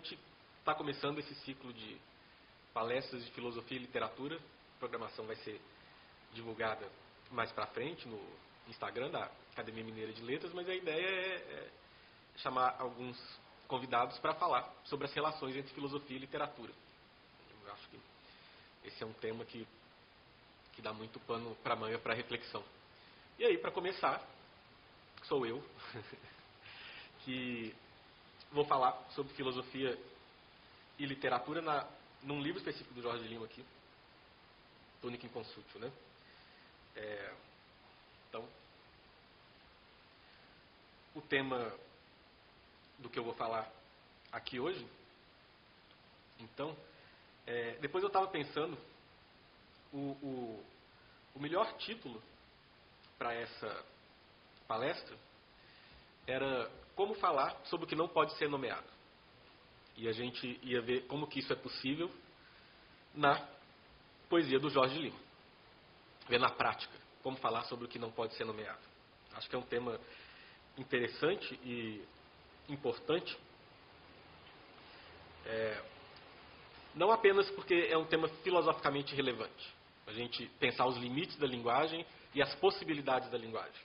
gente está começando esse ciclo de palestras de filosofia e literatura. A programação vai ser divulgada mais para frente no Instagram da Academia Mineira de Letras, mas a ideia é chamar alguns convidados para falar sobre as relações entre filosofia e literatura. Eu acho que esse é um tema que dá muito pano para manga para reflexão. E aí, para começar, sou eu, que vou falar sobre filosofia e literatura num livro específico do Jorge Lima aqui, Túnica Inconsútil, né? Então, o tema do que eu vou falar aqui hoje, então, depois eu estava pensando, o melhor título para essa palestra era Como falar sobre o que não pode ser nomeado. E a gente ia ver como que isso é possível na poesia do Jorge Lima. Ver na prática como falar sobre o que não pode ser nomeado. Acho que é um tema interessante e importante. Não apenas porque é um tema filosoficamente relevante. A gente pensar os limites da linguagem e as possibilidades da linguagem.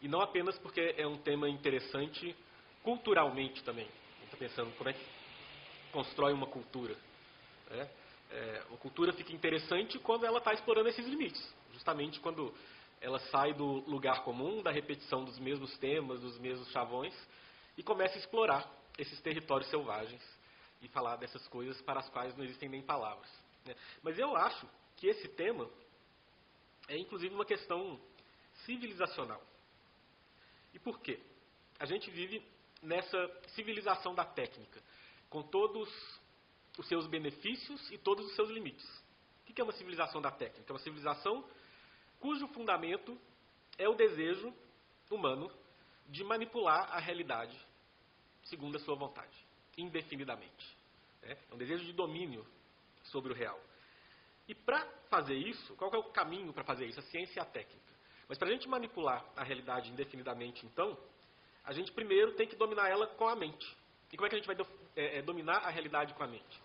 E não apenas porque é um tema interessante culturalmente também. A gente está pensando como é que constrói uma cultura. A cultura fica interessante quando ela está explorando esses limites. Justamente quando ela sai do lugar comum, da repetição dos mesmos temas, dos mesmos chavões, e começa a explorar esses territórios selvagens e falar dessas coisas para as quais não existem nem palavras. Mas eu acho que esse tema é inclusive uma questão civilizacional. E por quê? A gente vive nessa civilização da técnica, com todos os seus benefícios e todos os seus limites. O que é uma civilização da técnica? É uma civilização cujo fundamento é o desejo humano de manipular a realidade segundo a sua vontade, indefinidamente. É um desejo de domínio sobre o real. E para fazer isso, qual é o caminho para fazer isso? A ciência e a técnica. Mas para a gente manipular a realidade indefinidamente, então, a gente primeiro tem que dominar ela com a mente. E como é que a gente vai dominar a realidade com a mente?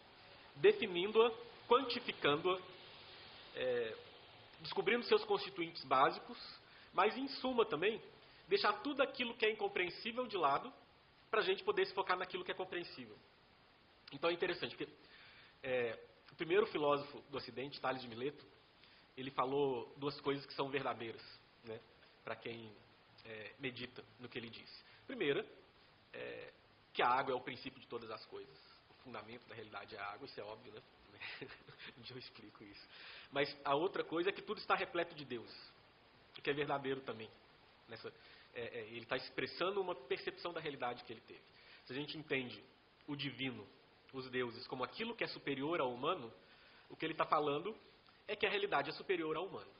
Definindo-a, quantificando-a, descobrindo seus constituintes básicos, mas, em suma também, deixar tudo aquilo que é incompreensível de lado para a gente poder se focar naquilo que é compreensível. Então é interessante, porque o primeiro filósofo do Ocidente, Tales de Mileto, ele falou duas coisas que são verdadeiras, né, para quem medita no que ele disse. Primeira, que a água é o princípio de todas as coisas. O fundamento da realidade é a água, isso é óbvio, né? Um dia eu explico isso. Mas a outra coisa é que tudo está repleto de Deus, o que é verdadeiro também. Ele está expressando uma percepção da realidade que ele teve. Se a gente entende o divino, os deuses, como aquilo que é superior ao humano, o que ele está falando é que a realidade é superior ao humano.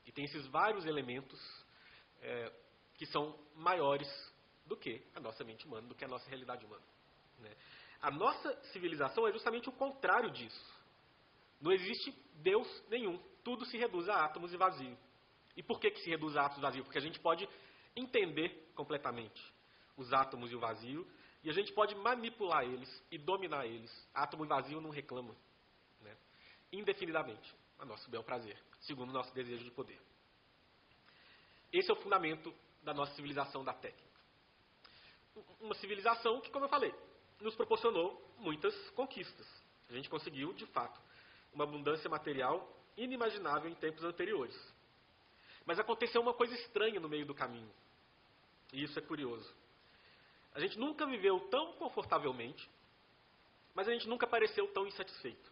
E tem esses vários elementos que são maiores do que a nossa mente humana, do que a nossa realidade humana. A nossa civilização é justamente o contrário disso. Não existe Deus nenhum. Tudo se reduz a átomos e vazio. E por que se reduz a átomos e vazio? Porque a gente pode entender completamente os átomos e o vazio, e a gente pode manipular eles e dominar eles. Átomo e vazio não reclamam, indefinidamente, a nosso bel prazer, segundo o nosso desejo de poder. Esse é o fundamento da nossa civilização da técnica. Uma civilização que, como eu falei, nos proporcionou muitas conquistas. A gente conseguiu, de fato, uma abundância material inimaginável em tempos anteriores. Mas aconteceu uma coisa estranha no meio do caminho. E isso é curioso. A gente nunca viveu tão confortavelmente, mas a gente nunca pareceu tão insatisfeito.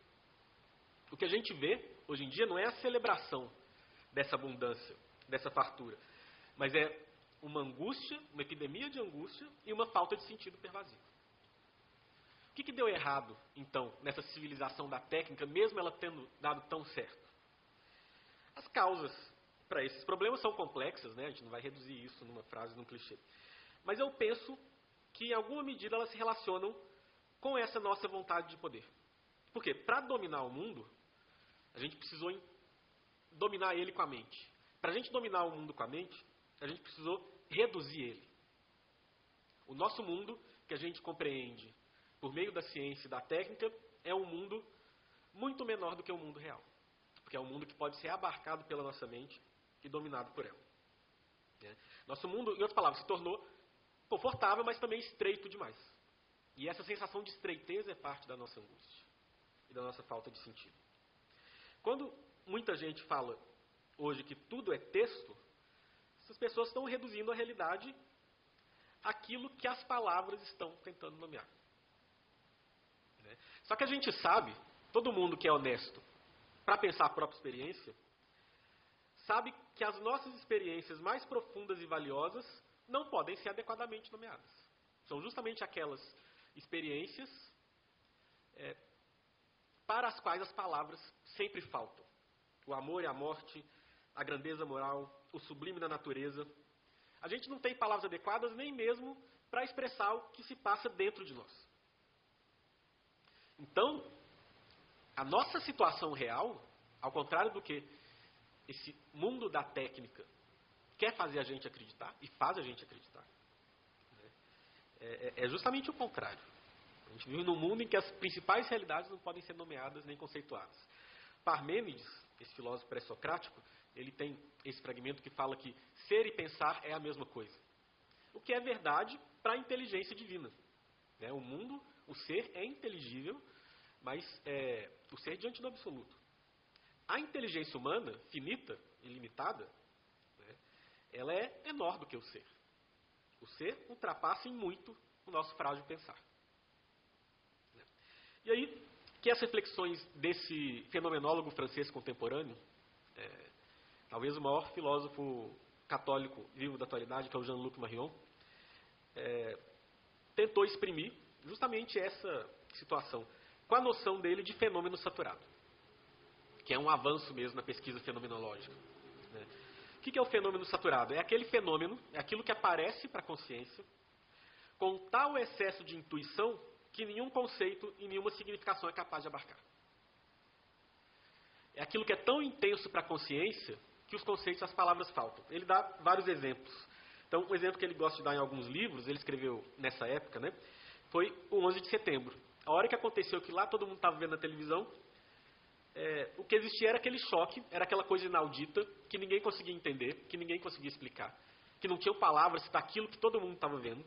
O que a gente vê, hoje em dia, não é a celebração dessa abundância, dessa fartura, mas é uma angústia, uma epidemia de angústia e uma falta de sentido pervasivo. O que deu errado, então, nessa civilização da técnica, mesmo ela tendo dado tão certo? As causas para esses problemas são complexas, né? A gente não vai reduzir isso numa frase, num clichê. Mas eu penso que, em alguma medida, elas se relacionam com essa nossa vontade de poder. Por quê? Para dominar o mundo, a gente precisou dominar ele com a mente. Para a gente dominar o mundo com a mente, a gente precisou reduzir ele. O nosso mundo, que a gente compreende por meio da ciência e da técnica, é um mundo muito menor do que o mundo real. Porque é um mundo que pode ser abarcado pela nossa mente e dominado por ela. Nosso mundo, em outras palavras, se tornou confortável, mas também estreito demais. E essa sensação de estreiteza é parte da nossa angústia e da nossa falta de sentido. Quando muita gente fala hoje que tudo é texto, essas pessoas estão reduzindo a realidade àquilo que as palavras estão tentando nomear. Só que a gente sabe, todo mundo que é honesto para pensar a própria experiência, sabe que as nossas experiências mais profundas e valiosas não podem ser adequadamente nomeadas. São justamente aquelas experiências para as quais as palavras sempre faltam. O amor e a morte, a grandeza moral, o sublime da natureza. A gente não tem palavras adequadas nem mesmo para expressar o que se passa dentro de nós. Então, a nossa situação real, ao contrário do que esse mundo da técnica quer fazer a gente acreditar, e faz a gente acreditar, é justamente o contrário. A gente vive num mundo em que as principais realidades não podem ser nomeadas nem conceituadas. Parmênides, esse filósofo pré-socrático, ele tem esse fragmento que fala que ser e pensar é a mesma coisa. O que é verdade para a inteligência divina. O mundo, o ser é inteligível, mas o ser diante do absoluto. A inteligência humana, finita e limitada, ela é menor do que o ser. O ser ultrapassa em muito o nosso frágil pensar. E aí, que as reflexões desse fenomenólogo francês contemporâneo, talvez o maior filósofo católico vivo da atualidade, que é o Jean-Luc Marion, tentou exprimir justamente essa situação, com a noção dele de fenômeno saturado, que é um avanço mesmo na pesquisa fenomenológica. O que é o fenômeno saturado? É aquele fenômeno, é aquilo que aparece para a consciência com tal excesso de intuição que nenhum conceito e nenhuma significação é capaz de abarcar. É aquilo que é tão intenso para a consciência que os conceitos e as palavras faltam. Ele dá vários exemplos. Então, um exemplo que ele gosta de dar em alguns livros, ele escreveu nessa época, foi o 11 de setembro. A hora que aconteceu que lá todo mundo estava vendo na televisão, o que existia era aquele choque, era aquela coisa inaudita, que ninguém conseguia entender, que ninguém conseguia explicar, que não tinham palavras para aquilo que todo mundo estava vendo.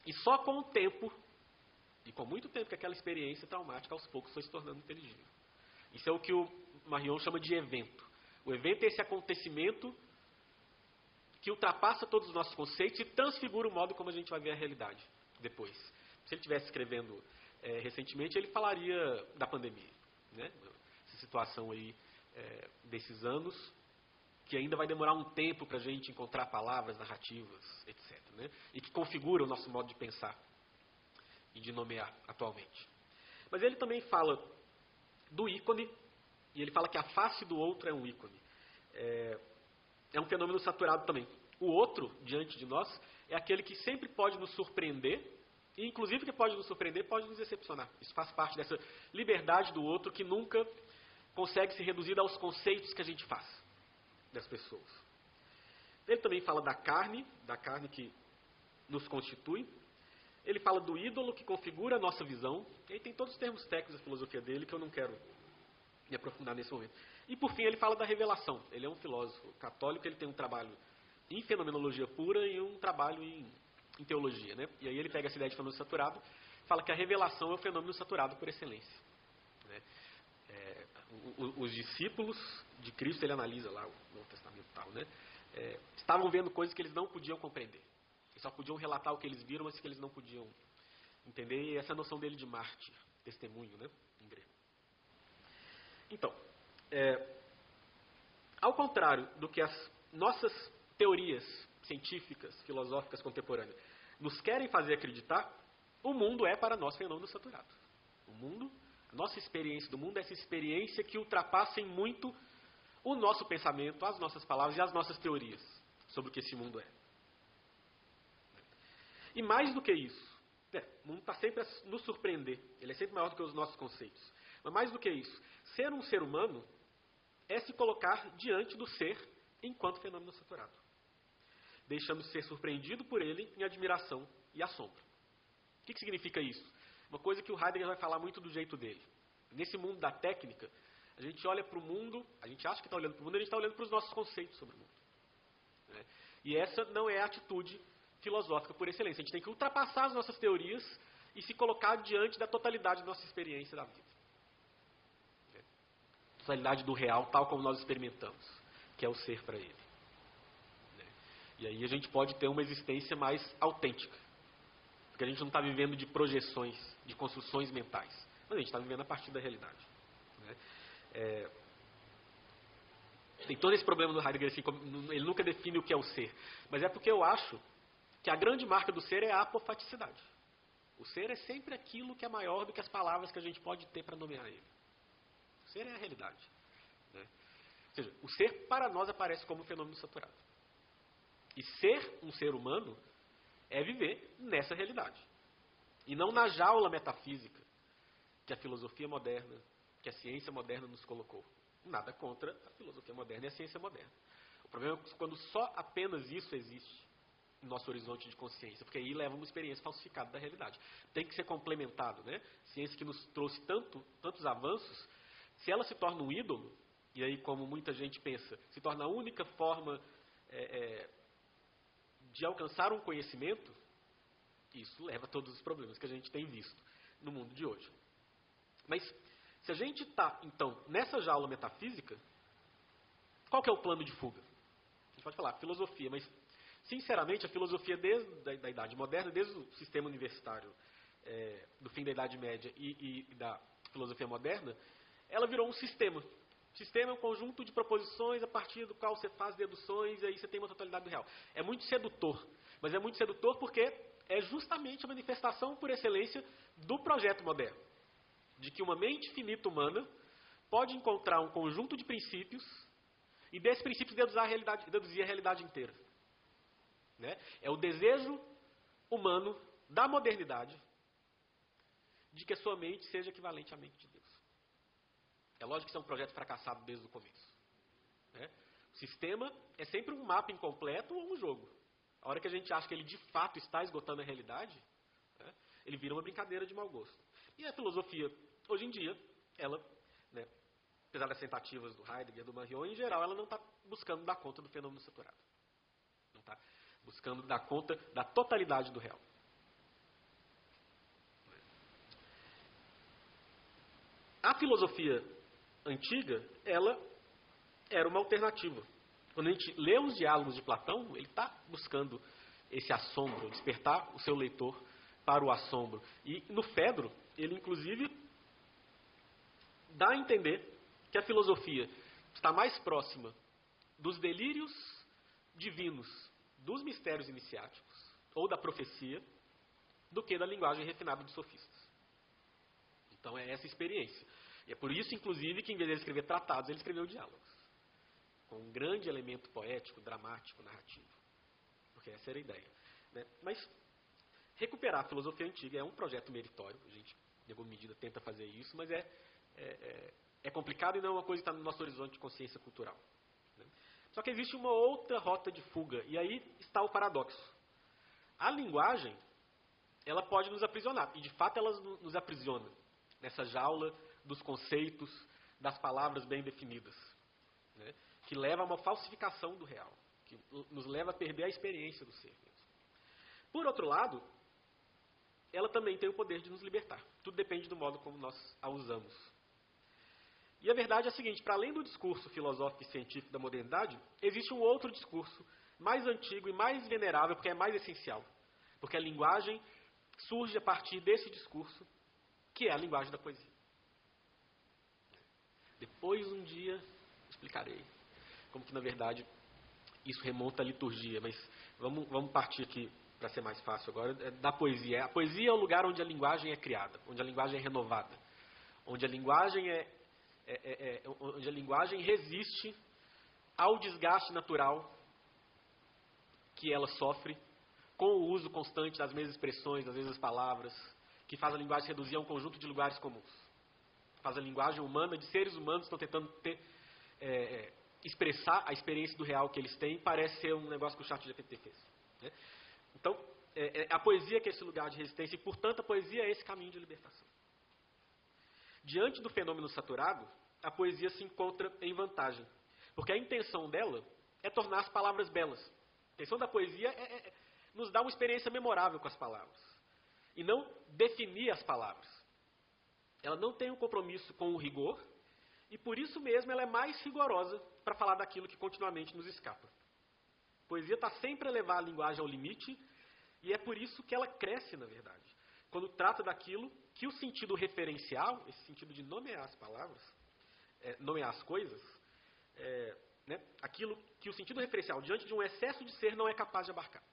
E só com o tempo, e com muito tempo que aquela experiência traumática aos poucos foi se tornando inteligível. Isso é o que o Marion chama de evento. O evento é esse acontecimento que ultrapassa todos os nossos conceitos e transfigura o modo como a gente vai ver a realidade depois. Se ele estivesse escrevendo recentemente, ele falaria da pandemia. Essa situação aí desses anos, que ainda vai demorar um tempo para a gente encontrar palavras, narrativas, etc. E que configura o nosso modo de pensar e de nomear atualmente. Mas ele também fala do ícone, e ele fala que a face do outro é um ícone. É um fenômeno saturado também. O outro, diante de nós, é aquele que sempre pode nos surpreender, e inclusive que pode nos surpreender, pode nos decepcionar. Isso faz parte dessa liberdade do outro que nunca consegue ser reduzida aos conceitos que a gente faz das pessoas. Ele também fala da carne que nos constitui. Ele fala do ídolo que configura a nossa visão. E aí tem todos os termos técnicos da filosofia dele que eu não quero me aprofundar nesse momento. E por fim ele fala da revelação. Ele é um filósofo católico, ele tem um trabalho em fenomenologia pura e um trabalho em teologia. E aí ele pega essa ideia de fenômeno saturado, fala que a revelação é o fenômeno saturado por excelência. Os discípulos de Cristo, ele analisa lá o Novo Testamento e tal, estavam vendo coisas que eles não podiam compreender. Eles só podiam relatar o que eles viram, mas que eles não podiam entender. E essa é a noção dele de mártir, testemunho, em grego. Então, ao contrário do que as nossas teorias científicas, filosóficas contemporâneas nos querem fazer acreditar, o mundo é para nós fenômeno saturado. O mundo, a nossa experiência do mundo é essa experiência que ultrapassa em muito o nosso pensamento, as nossas palavras e as nossas teorias sobre o que esse mundo é. E mais do que isso, o mundo está sempre a nos surpreender. Ele é sempre maior do que os nossos conceitos. Mas mais do que isso, ser um ser humano é se colocar diante do ser enquanto fenômeno saturado. deixando-se ser surpreendido por ele em admiração e assombro. O que significa isso? Uma coisa que o Heidegger vai falar muito do jeito dele. Nesse mundo da técnica, a gente olha para o mundo, a gente acha que está olhando para o mundo, a gente está olhando para os nossos conceitos sobre o mundo. Né? E essa não é a atitude filosófica por excelência. A gente tem que ultrapassar as nossas teorias e se colocar diante da totalidade da nossa experiência da vida. Né? Totalidade do real, tal como nós experimentamos, que é o ser para ele. Né? E aí a gente pode ter uma existência mais autêntica. Porque a gente não está vivendo de projeções, de construções mentais. Mas a gente está vivendo a partir da realidade. Né? Tem todo esse problema do Heidegger, assim, ele nunca define o que é o ser. Mas é porque eu acho que a grande marca do ser é a apofaticidade. O ser é sempre aquilo que é maior do que as palavras que a gente pode ter para nomear ele. O ser é a realidade. Né? Ou seja, o ser para nós aparece como um fenômeno saturado. E ser um ser humano é viver nessa realidade. E não na jaula metafísica que a filosofia moderna, que a ciência moderna nos colocou. Nada contra a filosofia moderna e a ciência moderna. O problema é quando só apenas isso existe no nosso horizonte de consciência, porque aí leva uma experiência falsificada da realidade. Tem que ser complementado, né? Ciência que nos trouxe tantos avanços, se ela se torna um ídolo, e aí como muita gente pensa, se torna a única forma de alcançar um conhecimento, isso leva a todos os problemas que a gente tem visto no mundo de hoje. Mas se a gente está, então, nessa jaula metafísica, qual que é o plano de fuga? A gente pode falar filosofia, mas, sinceramente, a filosofia desde a Idade Moderna, desde o sistema universitário do fim da Idade Média e da filosofia moderna, ela virou um sistema. O sistema é um conjunto de proposições a partir do qual você faz deduções e aí você tem uma totalidade do real. É muito sedutor, mas é muito sedutor porque é justamente a manifestação por excelência do projeto moderno. De que uma mente finita humana pode encontrar um conjunto de princípios e desses princípios deduzir a realidade inteira. Né? É o desejo humano da modernidade de que a sua mente seja equivalente à mente de Deus. É lógico que isso é um projeto fracassado desde o começo. Né? O sistema é sempre um mapa incompleto ou um jogo. A hora que a gente acha que ele de fato está esgotando a realidade, né, ele vira uma brincadeira de mau gosto. E a filosofia, hoje em dia, ela, né, apesar das tentativas do Heidegger e do Marion, em geral, ela não está buscando dar conta do fenômeno saturado. Não está buscando dar conta da totalidade do real. A filosofia antiga, ela era uma alternativa. Quando a gente lê os diálogos de Platão, ele está buscando esse assombro, despertar o seu leitor para o assombro. E no Fedro, ele inclusive dá a entender que a filosofia está mais próxima dos delírios divinos, dos mistérios iniciáticos, ou da profecia, do que da linguagem refinada dos sofistas. Então é essa experiência. E é por isso, inclusive, que em vez de ele escrever tratados, ele escreveu diálogos. Com um grande elemento poético, dramático, narrativo. Porque essa era a ideia. Né? Mas recuperar a filosofia antiga é um projeto meritório. A gente, em alguma medida, tenta fazer isso, mas é complicado e não é uma coisa que está no nosso horizonte de consciência cultural. Né? Só que existe uma outra rota de fuga, e aí está o paradoxo. A linguagem, ela pode nos aprisionar, e de fato ela nos aprisiona, nessa jaula dos conceitos, das palavras bem definidas, né? Que leva a uma falsificação do real, que nos leva a perder a experiência do ser mesmo. Por outro lado, ela também tem o poder de nos libertar. Tudo depende do modo como nós a usamos. E a verdade é a seguinte, para além do discurso filosófico e científico da modernidade, existe um outro discurso mais antigo e mais venerável, porque é mais essencial. Porque a linguagem surge a partir desse discurso, que é a linguagem da poesia. Depois, um dia, explicarei como que, na verdade, isso remonta à liturgia. Mas vamos partir aqui, para ser mais fácil agora, da poesia. A poesia é o lugar onde a linguagem é criada, onde a linguagem é renovada, onde a linguagem onde a linguagem resiste ao desgaste natural que ela sofre com o uso constante das mesmas expressões, das mesmas palavras, que faz a linguagem se reduzir a um conjunto de lugares comuns. Faz a linguagem humana de seres humanos que estão tentando expressar a experiência do real que eles têm, parece ser um negócio que o ChatGPT fez. Né? Então, a poesia que é esse lugar de resistência, e, portanto, a poesia é esse caminho de libertação. Diante do fenômeno saturado, a poesia se encontra em vantagem, porque a intenção dela é tornar as palavras belas. A intenção da poesia é nos dar uma experiência memorável com as palavras, e não definir as palavras. Ela não tem um compromisso com o rigor, e por isso mesmo ela é mais rigorosa para falar daquilo que continuamente nos escapa. A poesia está sempre a levar a linguagem ao limite, e é por isso que ela cresce, na verdade. Quando trata daquilo que o sentido referencial, esse sentido de nomear as palavras, nomear as coisas, né, aquilo que o sentido referencial, diante de um excesso de ser, não é capaz de abarcar.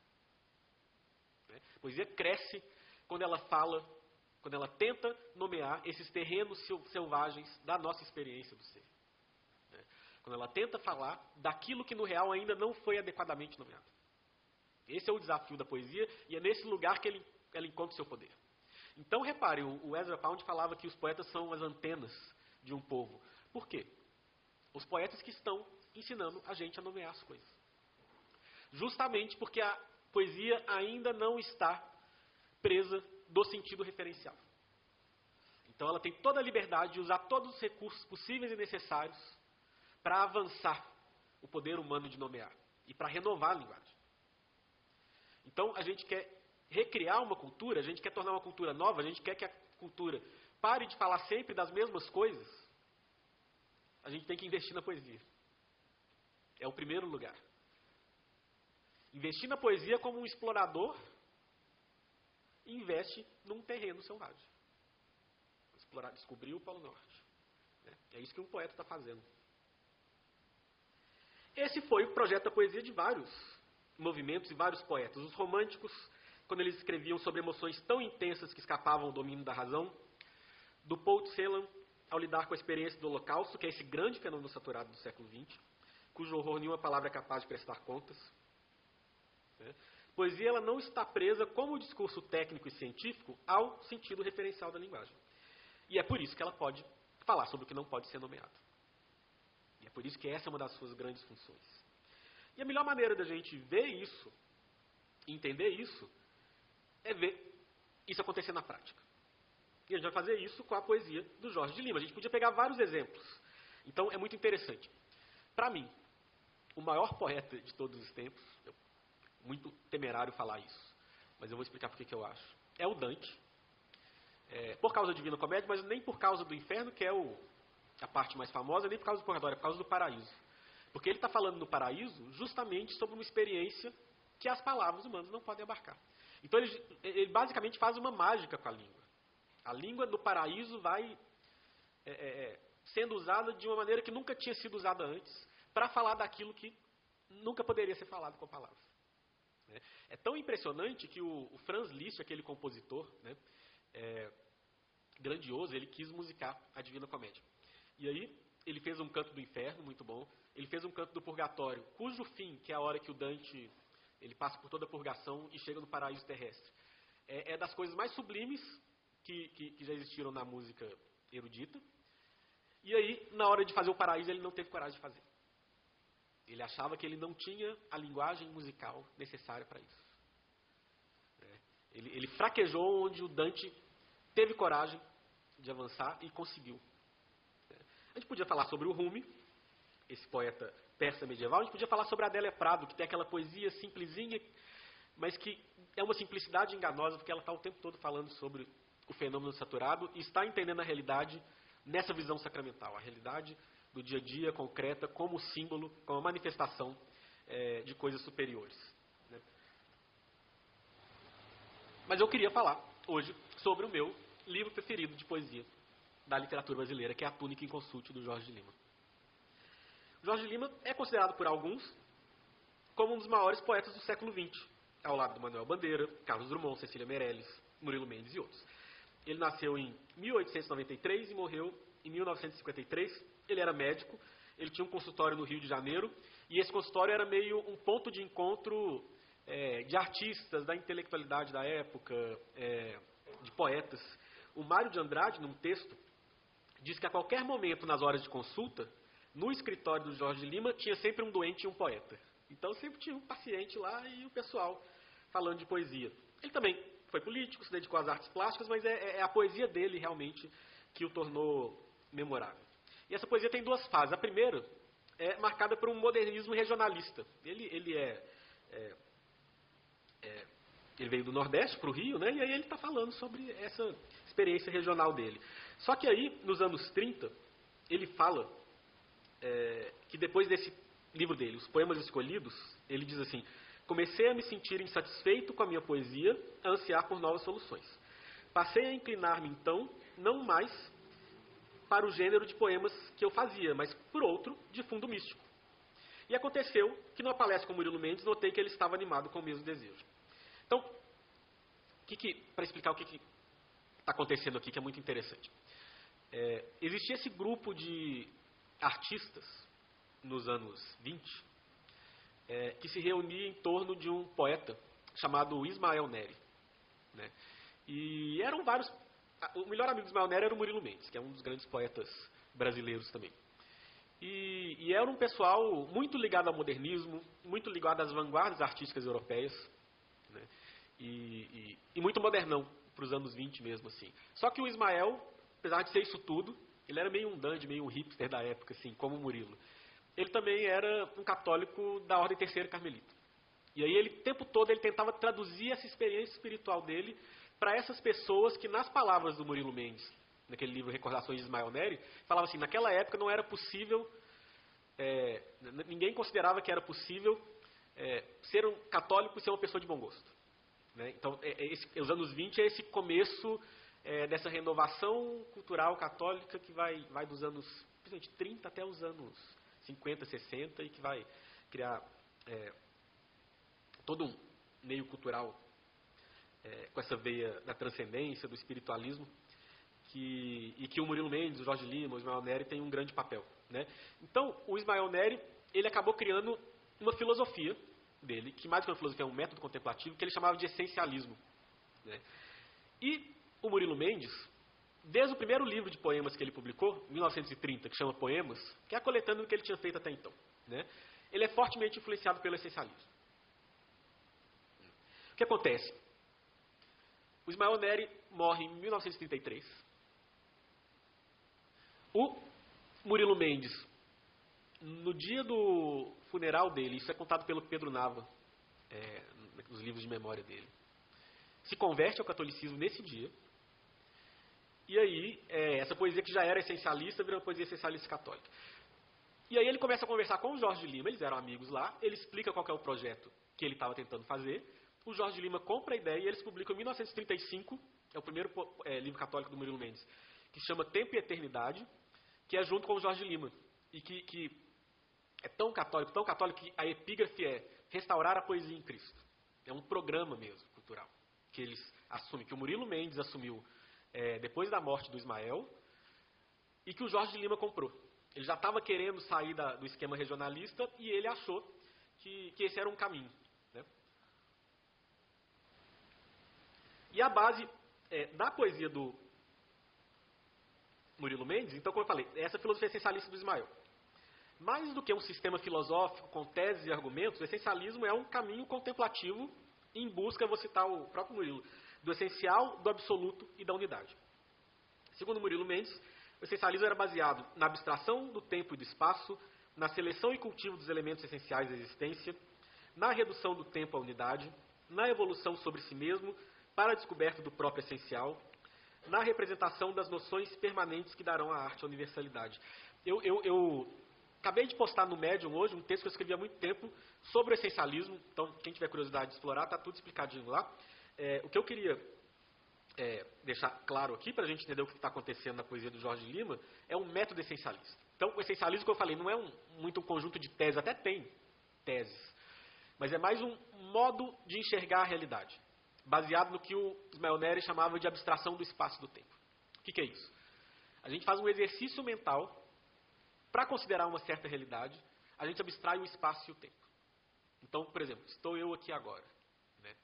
Né? A poesia cresce quando ela fala, quando ela tenta nomear esses terrenos selvagens da nossa experiência do ser. Né? Quando ela tenta falar daquilo que no real ainda não foi adequadamente nomeado. Esse é o desafio da poesia, e é nesse lugar que ela encontra o seu poder. Então, repare, o Ezra Pound falava que os poetas são as antenas de um povo. Por quê? Os poetas que estão ensinando a gente a nomear as coisas. Justamente porque a poesia ainda não está presa do sentido referencial. Então, ela tem toda a liberdade de usar todos os recursos possíveis e necessários para avançar o poder humano de nomear e para renovar a linguagem. Então, a gente quer recriar uma cultura, a gente quer tornar uma cultura nova, a gente quer que a cultura pare de falar sempre das mesmas coisas, a gente tem que investir na poesia. É o primeiro lugar. Investir na poesia como um explorador investe num terreno selvagem. Explorar, descobrir o Polo Norte. É isso que um poeta está fazendo. Esse foi o projeto da poesia de vários movimentos e vários poetas. Os românticos, quando eles escreviam sobre emoções tão intensas que escapavam ao domínio da razão, do Paul Celan, ao lidar com a experiência do Holocausto, que é esse grande fenômeno saturado do século XX, cujo horror nenhuma palavra é capaz de prestar contas. Poesia ela não está presa, como o discurso técnico e científico, ao sentido referencial da linguagem. E é por isso que ela pode falar sobre o que não pode ser nomeado. E é por isso que essa é uma das suas grandes funções. E a melhor maneira da gente ver isso, entender isso, é ver isso acontecer na prática. E a gente vai fazer isso com a poesia do Jorge de Lima. A gente podia pegar vários exemplos. Então, é muito interessante. Para mim, o maior poeta de todos os tempos, muito temerário falar isso, mas eu vou explicar por que eu acho, é o Dante. Por causa da Divina Comédia, mas nem por causa do Inferno, que é a parte mais famosa, nem por causa do Purgatório, é por causa do Paraíso. Porque ele está falando no Paraíso justamente sobre uma experiência que as palavras humanas não podem abarcar. Então ele basicamente faz uma mágica com a língua. A língua do Paraíso vai sendo usada de uma maneira que nunca tinha sido usada antes, para falar daquilo que nunca poderia ser falado com palavras. É tão impressionante que o Franz Liszt, aquele compositor grandioso, ele quis musicar a Divina Comédia. E aí ele fez um canto do Inferno, muito bom. Ele fez um canto do Purgatório, cujo fim, que é a hora que o Dante ele passa por toda a purgação e chega no paraíso terrestre. É das coisas mais sublimes que já existiram na música erudita. E aí, na hora de fazer o paraíso, ele não teve coragem de fazer. Ele achava que ele não tinha a linguagem musical necessária para isso. Ele fraquejou onde o Dante teve coragem de avançar e conseguiu. A gente podia falar sobre o Rumi, esse poeta persa medieval. A gente podia falar sobre a Adélia Prado, que tem aquela poesia simplesinha, mas que é uma simplicidade enganosa, porque ela está o tempo todo falando sobre o fenômeno saturado e está entendendo a realidade nessa visão sacramental, a realidade do dia a dia, concreta, como símbolo, como manifestação de coisas superiores. Mas eu queria falar hoje sobre o meu livro preferido de poesia da literatura brasileira, que é A Túnica Inconsútil, do Jorge de Lima. Jorge de Lima é considerado por alguns como um dos maiores poetas do século XX, ao lado do Manuel Bandeira, Carlos Drummond, Cecília Meirelles, Murilo Mendes e outros. Ele nasceu em 1893 e morreu em 1953. Ele era médico, ele tinha um consultório no Rio de Janeiro, e esse consultório era meio um ponto de encontro de artistas, da intelectualidade da época, de poetas. O Mário de Andrade, num texto, diz que a qualquer momento nas horas de consulta, no escritório do Jorge Lima tinha sempre um doente e um poeta. Então sempre tinha um paciente lá e o pessoal falando de poesia. Ele também foi político, se dedicou às artes plásticas, mas é a poesia dele realmente que o tornou memorável. E essa poesia tem duas fases. A primeira é marcada por um modernismo regionalista. Ele veio do Nordeste para o Rio, né? E aí ele está falando sobre essa experiência regional dele. Só que aí, nos anos 30, ele fala que depois desse livro dele, Os Poemas Escolhidos, ele diz assim: comecei a me sentir insatisfeito com a minha poesia, a ansiar por novas soluções. Passei a inclinar-me, então, não mais para o gênero de poemas que eu fazia, mas por outro, de fundo místico. E aconteceu que, numa palestra com Murilo Mendes, notei que ele estava animado com o mesmo desejo. Então, para explicar o que está acontecendo aqui, que é muito interessante. Existia esse grupo de artistas, nos anos 20, que se reunia em torno de um poeta chamado Ismael Neri. Né? E eram vários... O melhor amigo do Ismael Neri era o Murilo Mendes, que é um dos grandes poetas brasileiros também. E era um pessoal muito ligado ao modernismo, muito ligado às vanguardas artísticas europeias, né? E muito modernão, para os anos 20 mesmo, assim. Só que o Ismael, apesar de ser isso tudo, ele era meio um dandy, meio um hipster da época, assim, como o Murilo. Ele também era um católico da Ordem Terceira Carmelita. E aí ele, o tempo todo, ele tentava traduzir essa experiência espiritual dele para essas pessoas que, nas palavras do Murilo Mendes, naquele livro Recordações de Ismael Neri, falava assim: naquela época não era possível, ninguém considerava que era possível ser um católico e ser uma pessoa de bom gosto. Né? Então, os anos 20 é esse começo dessa renovação cultural católica que vai dos anos 30 até os anos 50, 60 e que vai criar todo um meio cultural com essa veia da transcendência, do espiritualismo, e que o Murilo Mendes, o Jorge Lima, o Ismael Neri têm um grande papel. Né? Então, o Ismael Neri, ele acabou criando uma filosofia dele, que mais que uma filosofia é um método contemplativo, que ele chamava de essencialismo. Né? E o Murilo Mendes, desde o primeiro livro de poemas que ele publicou, em 1930, que chama Poemas, que é a coletânea do que ele tinha feito até então, né? Ele é fortemente influenciado pelo essencialismo. O que acontece? O Ismael Neri morre em 1933. O Murilo Mendes, no dia do funeral dele, isso é contado pelo Pedro Nava, nos livros de memória dele, se converte ao catolicismo nesse dia. E aí, essa poesia que já era essencialista, vira uma poesia essencialista católica. E aí ele começa a conversar com o Jorge Lima, eles eram amigos lá, ele explica qual que é o projeto que ele estava tentando fazer, o Jorge Lima compra a ideia e eles publicam em 1935, é o primeiro livro católico do Murilo Mendes, que chama Tempo e Eternidade, que é junto com o Jorge Lima, e que é tão católico que a epígrafe é Restaurar a Poesia em Cristo. É um programa mesmo, cultural, que eles assumem, que o Murilo Mendes assumiu depois da morte do Ismael, e que o Jorge Lima comprou. Ele já estava querendo sair do esquema regionalista e ele achou que esse era um caminho. Né? E a base da poesia do Murilo Mendes, então, como eu falei, é essa filosofia essencialista do Ismael. Mais do que um sistema filosófico com teses e argumentos, o essencialismo é um caminho contemplativo em busca, vou citar o próprio Murilo, do essencial, do absoluto e da unidade. Segundo Murilo Mendes, o essencialismo era baseado na abstração do tempo e do espaço, na seleção e cultivo dos elementos essenciais da existência, na redução do tempo à unidade, na evolução sobre si mesmo para a descoberta do próprio essencial, na representação das noções permanentes que darão à arte a universalidade. Eu acabei de postar no Medium hoje um texto que eu escrevi há muito tempo sobre o essencialismo, então quem tiver curiosidade de explorar, está tudo explicadinho lá. O que eu queria deixar claro aqui, para a gente entender o que está acontecendo na poesia do Jorge Lima, é um método essencialista. Então, o essencialismo que eu falei não é muito um conjunto de teses, até tem teses, mas é mais um modo de enxergar a realidade, baseado no que o Ismael Neri chamava de abstração do espaço e do tempo. O que é isso? A gente faz um exercício mental para considerar uma certa realidade, a gente abstrai o espaço e o tempo. Então, por exemplo, estou eu aqui agora, né?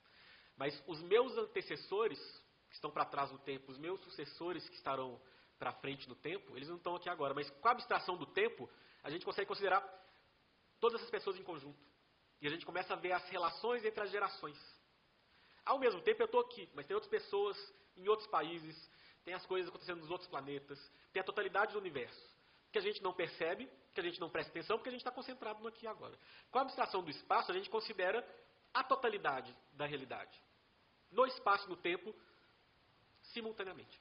Mas os meus antecessores, que estão para trás no tempo, os meus sucessores que estarão para frente no tempo, eles não estão aqui agora. Mas com a abstração do tempo, a gente consegue considerar todas essas pessoas em conjunto. E a gente começa a ver as relações entre as gerações. Ao mesmo tempo, eu estou aqui, mas tem outras pessoas em outros países, tem as coisas acontecendo nos outros planetas, tem a totalidade do universo, que a gente não percebe, que a gente não presta atenção, porque a gente está concentrado no aqui e agora. Com a abstração do espaço, a gente considera a totalidade da realidade, no espaço e no tempo, simultaneamente.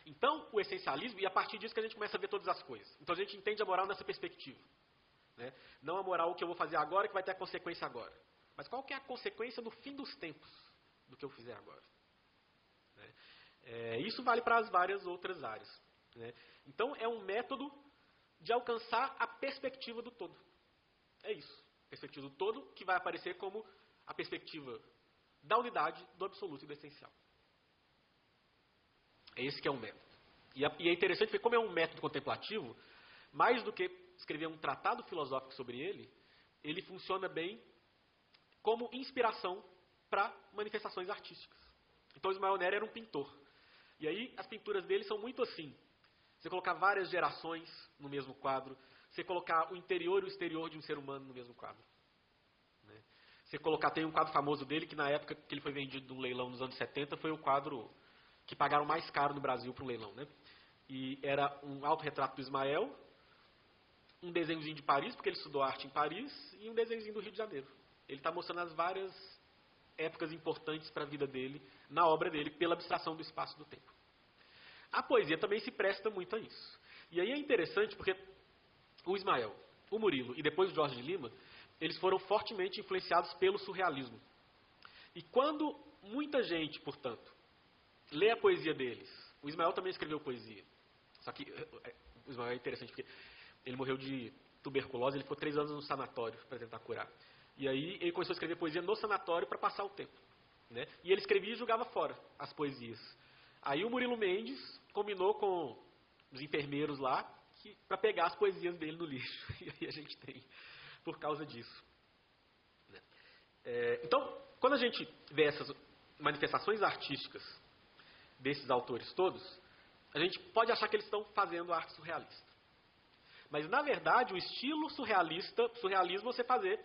Então, o essencialismo, e a partir disso que a gente começa a ver todas as coisas. Então, a gente entende a moral nessa perspectiva. Né? Não a moral que eu vou fazer agora, que vai ter a consequência agora. Mas qual que é a consequência no fim dos tempos do que eu fizer agora? Né? Isso vale para as várias outras áreas. Né? Então, é um método de alcançar a perspectiva do todo. É isso. A perspectiva do todo que vai aparecer como a perspectiva da unidade, do absoluto e do essencial. É esse que é um método. E é interessante porque, como é um método contemplativo, mais do que escrever um tratado filosófico sobre ele, ele funciona bem como inspiração para manifestações artísticas. Então, Ismael Nery era um pintor. E aí, as pinturas dele são muito assim. Você colocar várias gerações no mesmo quadro, você colocar o interior e o exterior de um ser humano no mesmo quadro. Né? Você colocar, tem um quadro famoso dele, que na época que ele foi vendido num leilão nos anos 70, foi o quadro que pagaram mais caro no Brasil para um leilão. Né? E era um autorretrato do Ismael, um desenhozinho de Paris, porque ele estudou arte em Paris, e um desenhozinho do Rio de Janeiro. Ele está mostrando as várias épocas importantes para a vida dele, na obra dele, pela abstração do espaço e do tempo. A poesia também se presta muito a isso. E aí é interessante porque o Ismael, o Murilo e depois o Jorge de Lima, eles foram fortemente influenciados pelo surrealismo. E quando muita gente, portanto, lê a poesia deles, o Ismael também escreveu poesia. Só que o Ismael é interessante porque ele morreu de tuberculose, ele ficou 3 anos no sanatório para tentar curar. E aí ele começou a escrever poesia no sanatório para passar o tempo. Né? E ele escrevia e jogava fora as poesias. Aí o Murilo Mendes combinou com os enfermeiros lá para pegar as poesias dele no lixo. E aí a gente tem por causa disso. Né? Então, quando a gente vê essas manifestações artísticas desses autores todos, a gente pode achar que eles estão fazendo arte surrealista. Mas, na verdade, o estilo surrealismo é você fazer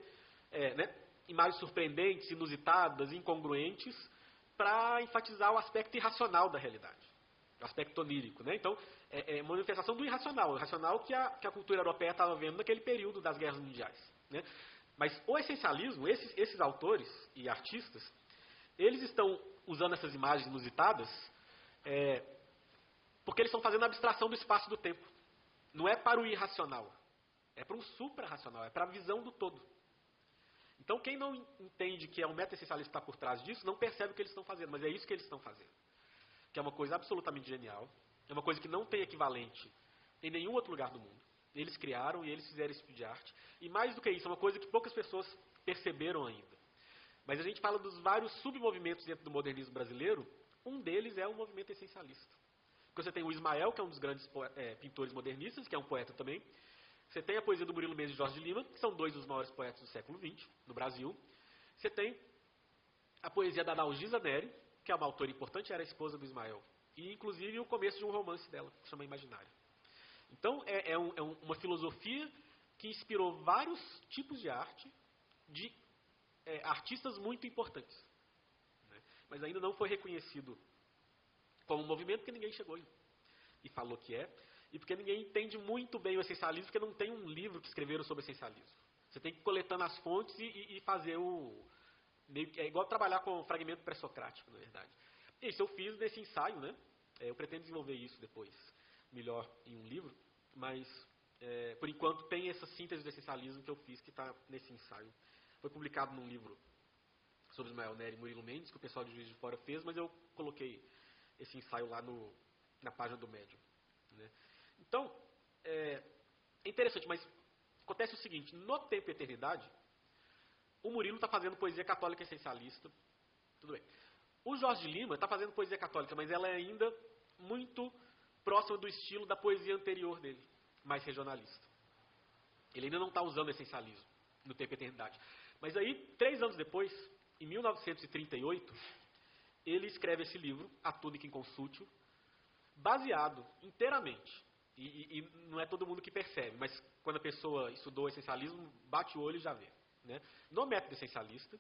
imagens surpreendentes, inusitadas, incongruentes, para enfatizar o aspecto irracional da realidade, o aspecto onírico. Né? Então, é uma manifestação do irracional, o irracional que a cultura europeia estava vendo naquele período das guerras mundiais. Né? Mas o essencialismo, esses autores e artistas, eles estão usando essas imagens inusitadas porque eles estão fazendo a abstração do espaço e do tempo. Não é para o irracional, é para um supra-racional, é para a visão do todo. Então, quem não entende que é um meta-essencialista que está por trás disso, não percebe o que eles estão fazendo, mas é isso que eles estão fazendo. Que é uma coisa absolutamente genial, é uma coisa que não tem equivalente em nenhum outro lugar do mundo. Eles criaram e eles fizeram esse tipo de arte. E mais do que isso, é uma coisa que poucas pessoas perceberam ainda. Mas a gente fala dos vários submovimentos dentro do modernismo brasileiro, um deles é o movimento essencialista. Porque você tem o Ismael, que é um dos grandes pintores modernistas, que é um poeta também. Você tem a poesia do Murilo Mendes e Jorge de Lima, que são 2 dos maiores poetas do século XX, no Brasil. Você tem a poesia da Dalgisa Neri, que é uma autora importante, era a esposa do Ismael. E, inclusive, o começo de um romance dela, que se chama Imaginário. Então, é uma filosofia que inspirou vários tipos de arte, de artistas muito importantes. Né? Mas ainda não foi reconhecido como um movimento, porque ninguém chegou e falou que é. E porque ninguém entende muito bem o essencialismo, porque não tem um livro que escreveram sobre essencialismo. Você tem que ir coletando as fontes e fazer é igual trabalhar com fragmento pré-socrático, na verdade. Isso eu fiz nesse ensaio, né? Eu pretendo desenvolver isso depois, melhor em um livro, mas por enquanto tem essa síntese do essencialismo que eu fiz, que está nesse ensaio. Foi publicado num livro sobre Ismael Nery e Murilo Mendes, que o pessoal de Juiz de Fora fez, mas eu coloquei esse ensaio lá na página do Medium. Né? Então, é interessante, mas acontece o seguinte, no Tempo e Eternidade, o Murilo está fazendo poesia católica essencialista, tudo bem. O Jorge de Lima está fazendo poesia católica, mas ela é ainda muito próxima do estilo da poesia anterior dele, mais regionalista. Ele ainda não está usando essencialismo no Tempo e Eternidade. Mas aí, 3 anos depois, em 1938, ele escreve esse livro, A Túnica Inconsútil, baseado inteiramente E não é todo mundo que percebe, mas quando a pessoa estudou essencialismo, bate o olho e já vê. Né? No método essencialista,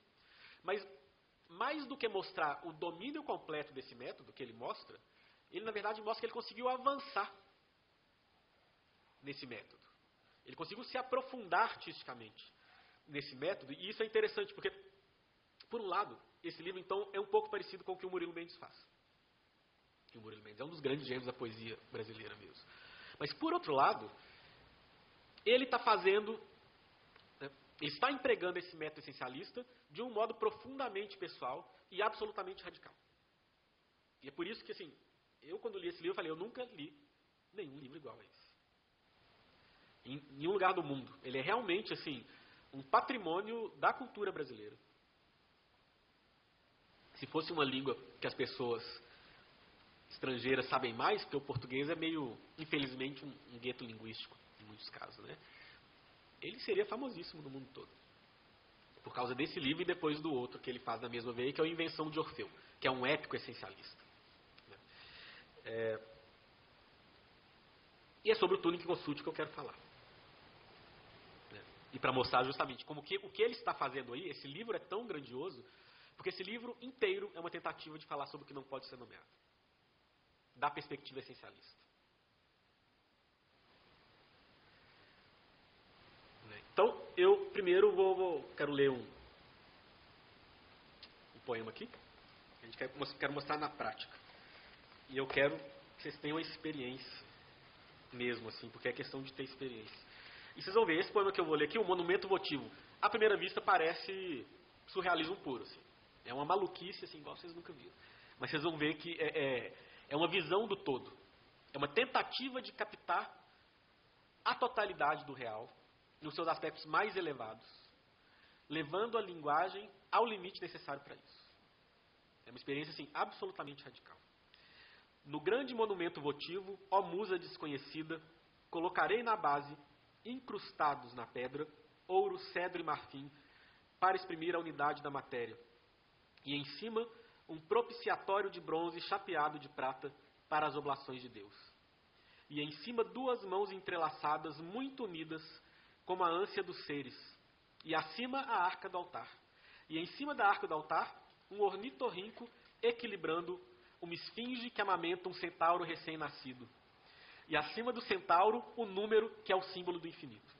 mas mais do que mostrar o domínio completo desse método que ele mostra, ele na verdade mostra que ele conseguiu avançar nesse método. Ele conseguiu se aprofundar artisticamente nesse método, e isso é interessante, porque, por um lado, esse livro então é um pouco parecido com o que o Murilo Mendes faz. E o Murilo Mendes é um dos grandes gênios da poesia brasileira mesmo. Mas, por outro lado, ele está fazendo, né, ele está empregando esse método essencialista de um modo profundamente pessoal e absolutamente radical. E é por isso que, assim, eu quando li esse livro, eu falei, eu nunca li nenhum livro igual a esse. Em nenhum lugar do mundo. Ele é realmente, assim, um patrimônio da cultura brasileira. Se fosse uma língua que as pessoas estrangeiras sabem mais, porque o português é meio, infelizmente, um gueto linguístico, em muitos casos, né? Ele seria famosíssimo no mundo todo. Por causa desse livro e depois do outro que ele faz na mesma veia, que é a Invenção de Orfeu, que é um épico essencialista. E é sobre o Tunic Consulti que eu quero falar. E para mostrar justamente como que o que ele está fazendo aí, esse livro é tão grandioso, porque esse livro inteiro é uma tentativa de falar sobre o que não pode ser nomeado, da perspectiva essencialista. Então, eu primeiro quero ler um poema aqui. A gente quero mostrar na prática. E eu quero que vocês tenham a experiência mesmo, assim, porque é questão de ter experiência. E vocês vão ver, esse poema que eu vou ler aqui, o Monumento Votivo, à primeira vista parece surrealismo puro, assim. É uma maluquice, assim, igual vocês nunca viram. Mas vocês vão ver que é uma visão do todo. É uma tentativa de captar a totalidade do real, nos seus aspectos mais elevados, levando a linguagem ao limite necessário para isso. É uma experiência, assim, absolutamente radical. No grande monumento votivo, ó musa desconhecida, colocarei na base, incrustados na pedra, ouro, cedro e marfim, para exprimir a unidade da matéria. E em cima, um propiciatório de bronze chapeado de prata para as oblações de Deus. E em cima, duas mãos entrelaçadas, muito unidas, como a ânsia dos seres. E acima, a arca do altar. E em cima da arca do altar, um ornitorrinco equilibrando uma esfinge que amamenta um centauro recém-nascido. E acima do centauro, o número que é o símbolo do infinito.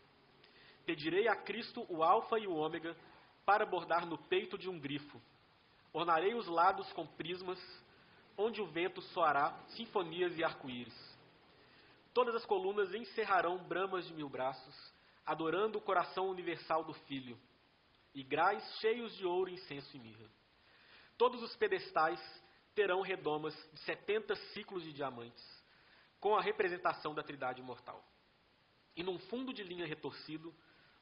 Pedirei a Cristo o alfa e o ômega para bordar no peito de um grifo. Ornarei os lados com prismas, onde o vento soará sinfonias e arco-íris. Todas as colunas encerrarão bramas de 1000 braços, adorando o coração universal do Filho, e grais cheios de ouro, incenso e mirra. Todos os pedestais terão redomas de 70 ciclos de diamantes, com a representação da Trindade imortal. E num fundo de linha retorcido,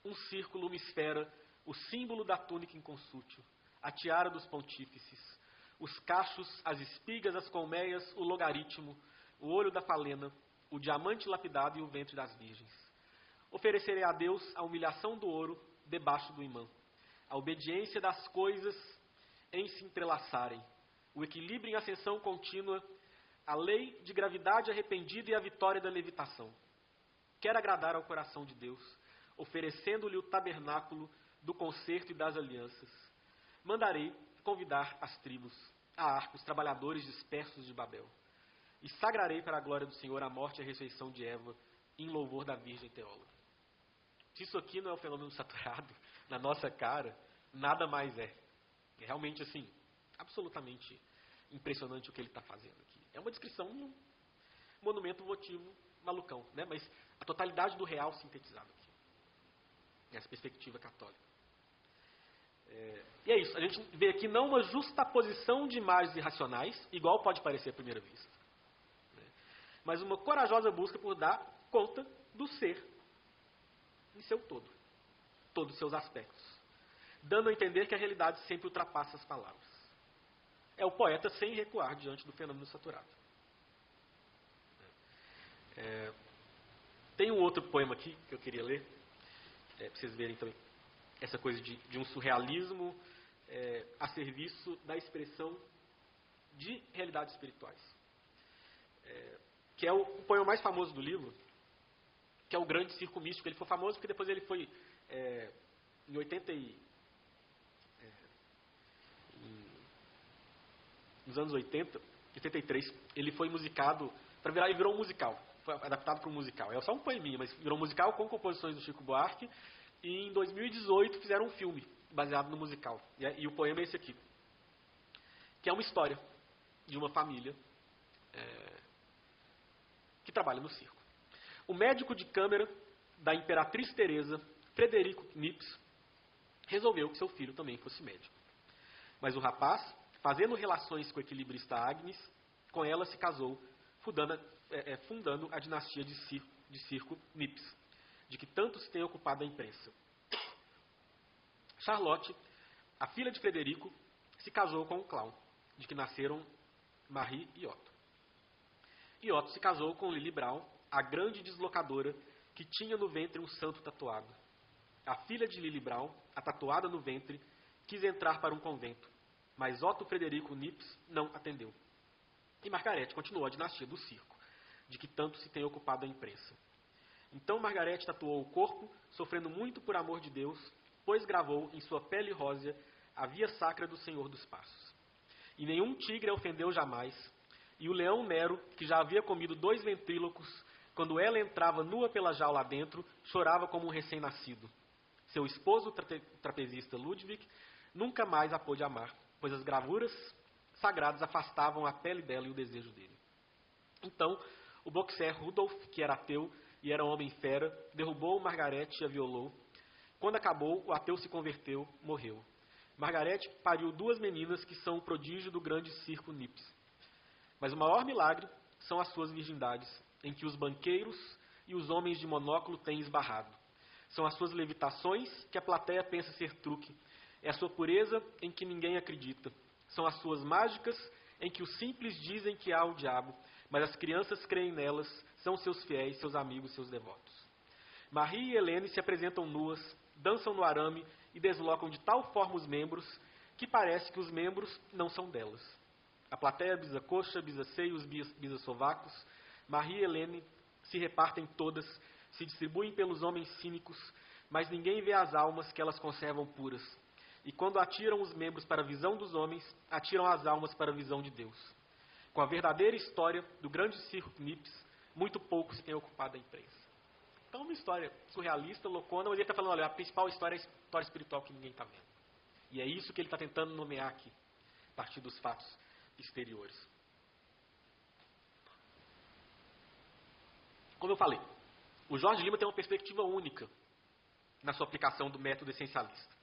um círculo, uma esfera, o símbolo da túnica inconsútil, a tiara dos pontífices, os cachos, as espigas, as colmeias, o logaritmo, o olho da falena, o diamante lapidado e o ventre das virgens. Oferecerei a Deus a humilhação do ouro debaixo do imã, a obediência das coisas em se entrelaçarem, o equilíbrio em ascensão contínua, a lei de gravidade arrependida e a vitória da levitação. Quero agradar ao coração de Deus, oferecendo-lhe o tabernáculo do concerto e das alianças. Mandarei convidar as tribos, a arca, os trabalhadores dispersos de Babel. E sagrarei para a glória do Senhor a morte e a ressurreição de Eva, em louvor da Virgem Teóloga. Se isso aqui não é o fenômeno saturado, na nossa cara, nada mais é. É realmente, assim, absolutamente impressionante o que ele está fazendo aqui. É uma descrição de um monumento votivo malucão, né? Mas a totalidade do real sintetizado aqui. Nessa perspectiva católica. E é isso. A gente vê aqui não uma justaposição de imagens irracionais, igual pode parecer à primeira vista, né? Mas uma corajosa busca por dar conta do ser em seu todo. Todos os seus aspectos. Dando a entender que a realidade sempre ultrapassa as palavras. É o poeta sem recuar diante do fenômeno saturado. Tem um outro poema aqui que eu queria ler, para vocês verem também essa coisa de um surrealismo a serviço da expressão de realidades espirituais. que é o poema mais famoso do livro, que é o Grande Circo Místico. Ele foi famoso porque depois ele foi, em 80 nos anos 80, 83, ele foi musicado, e virou um musical. Foi adaptado para um musical. É só um poeminha, mas virou um musical com composições do Chico Buarque. E em 2018 fizeram um filme baseado no musical. E o poema é esse aqui, que é uma história de uma família que trabalha no circo. O médico de câmera da Imperatriz Teresa, Frederico Nips, resolveu que seu filho também fosse médico. Mas o rapaz, fazendo relações com a equilibrista Agnes, com ela se casou, fundando a dinastia de circo Nips, de que tanto se tem ocupado a imprensa. Charlotte, a filha de Frederico, se casou com um clown, de que nasceram Marie e Otto. E Otto se casou com Lily Brown, a grande deslocadora que tinha no ventre um santo tatuado. A filha de Lily Brown, a tatuada no ventre, quis entrar para um convento, mas Otto Frederico Nips não atendeu. E Margarete continuou a dinastia do circo, de que tanto se tem ocupado a imprensa. Então Margarete tatuou o corpo, sofrendo muito por amor de Deus, pois gravou em sua pele rósea a via sacra do Senhor dos Passos. E nenhum tigre a ofendeu jamais, e o leão Nero, que já havia comido 2 ventrílocos, quando ela entrava nua pela jaula adentro, chorava como um recém-nascido. Seu esposo, trapezista Ludwig, nunca mais a pôde amar, pois as gravuras sagradas afastavam a pele dela e o desejo dele. Então, o boxer Rudolf, que era ateu e era um homem fera, derrubou Margarete e a violou. Quando acabou, o ateu se converteu, morreu. Margarete pariu 2 meninas que são o prodígio do grande circo Nips. Mas o maior milagre são as suas virgindades, em que os banqueiros e os homens de monóculo têm esbarrado. São as suas levitações que a plateia pensa ser truque. É a sua pureza em que ninguém acredita. São as suas mágicas em que os simples dizem que há o diabo, mas as crianças creem nelas, são seus fiéis, seus amigos, seus devotos. Marie e Helene se apresentam nuas, dançam no arame e deslocam de tal forma os membros que parece que os membros não são delas. A plateia bisa coxa, bisa seios, bisa sovacos. Marie e Helene se repartem todas, se distribuem pelos homens cínicos, mas ninguém vê as almas que elas conservam puras. E quando atiram os membros para a visão dos homens, atiram as almas para a visão de Deus. Com a verdadeira história do grande circo Nips, muito pouco se tem ocupado a imprensa. Então, uma história surrealista, loucona, mas ele está falando, olha, a principal história é a história espiritual que ninguém está vendo. E é isso que ele está tentando nomear aqui, a partir dos fatos exteriores. Como eu falei, o Jorge Lima tem uma perspectiva única na sua aplicação do método essencialista.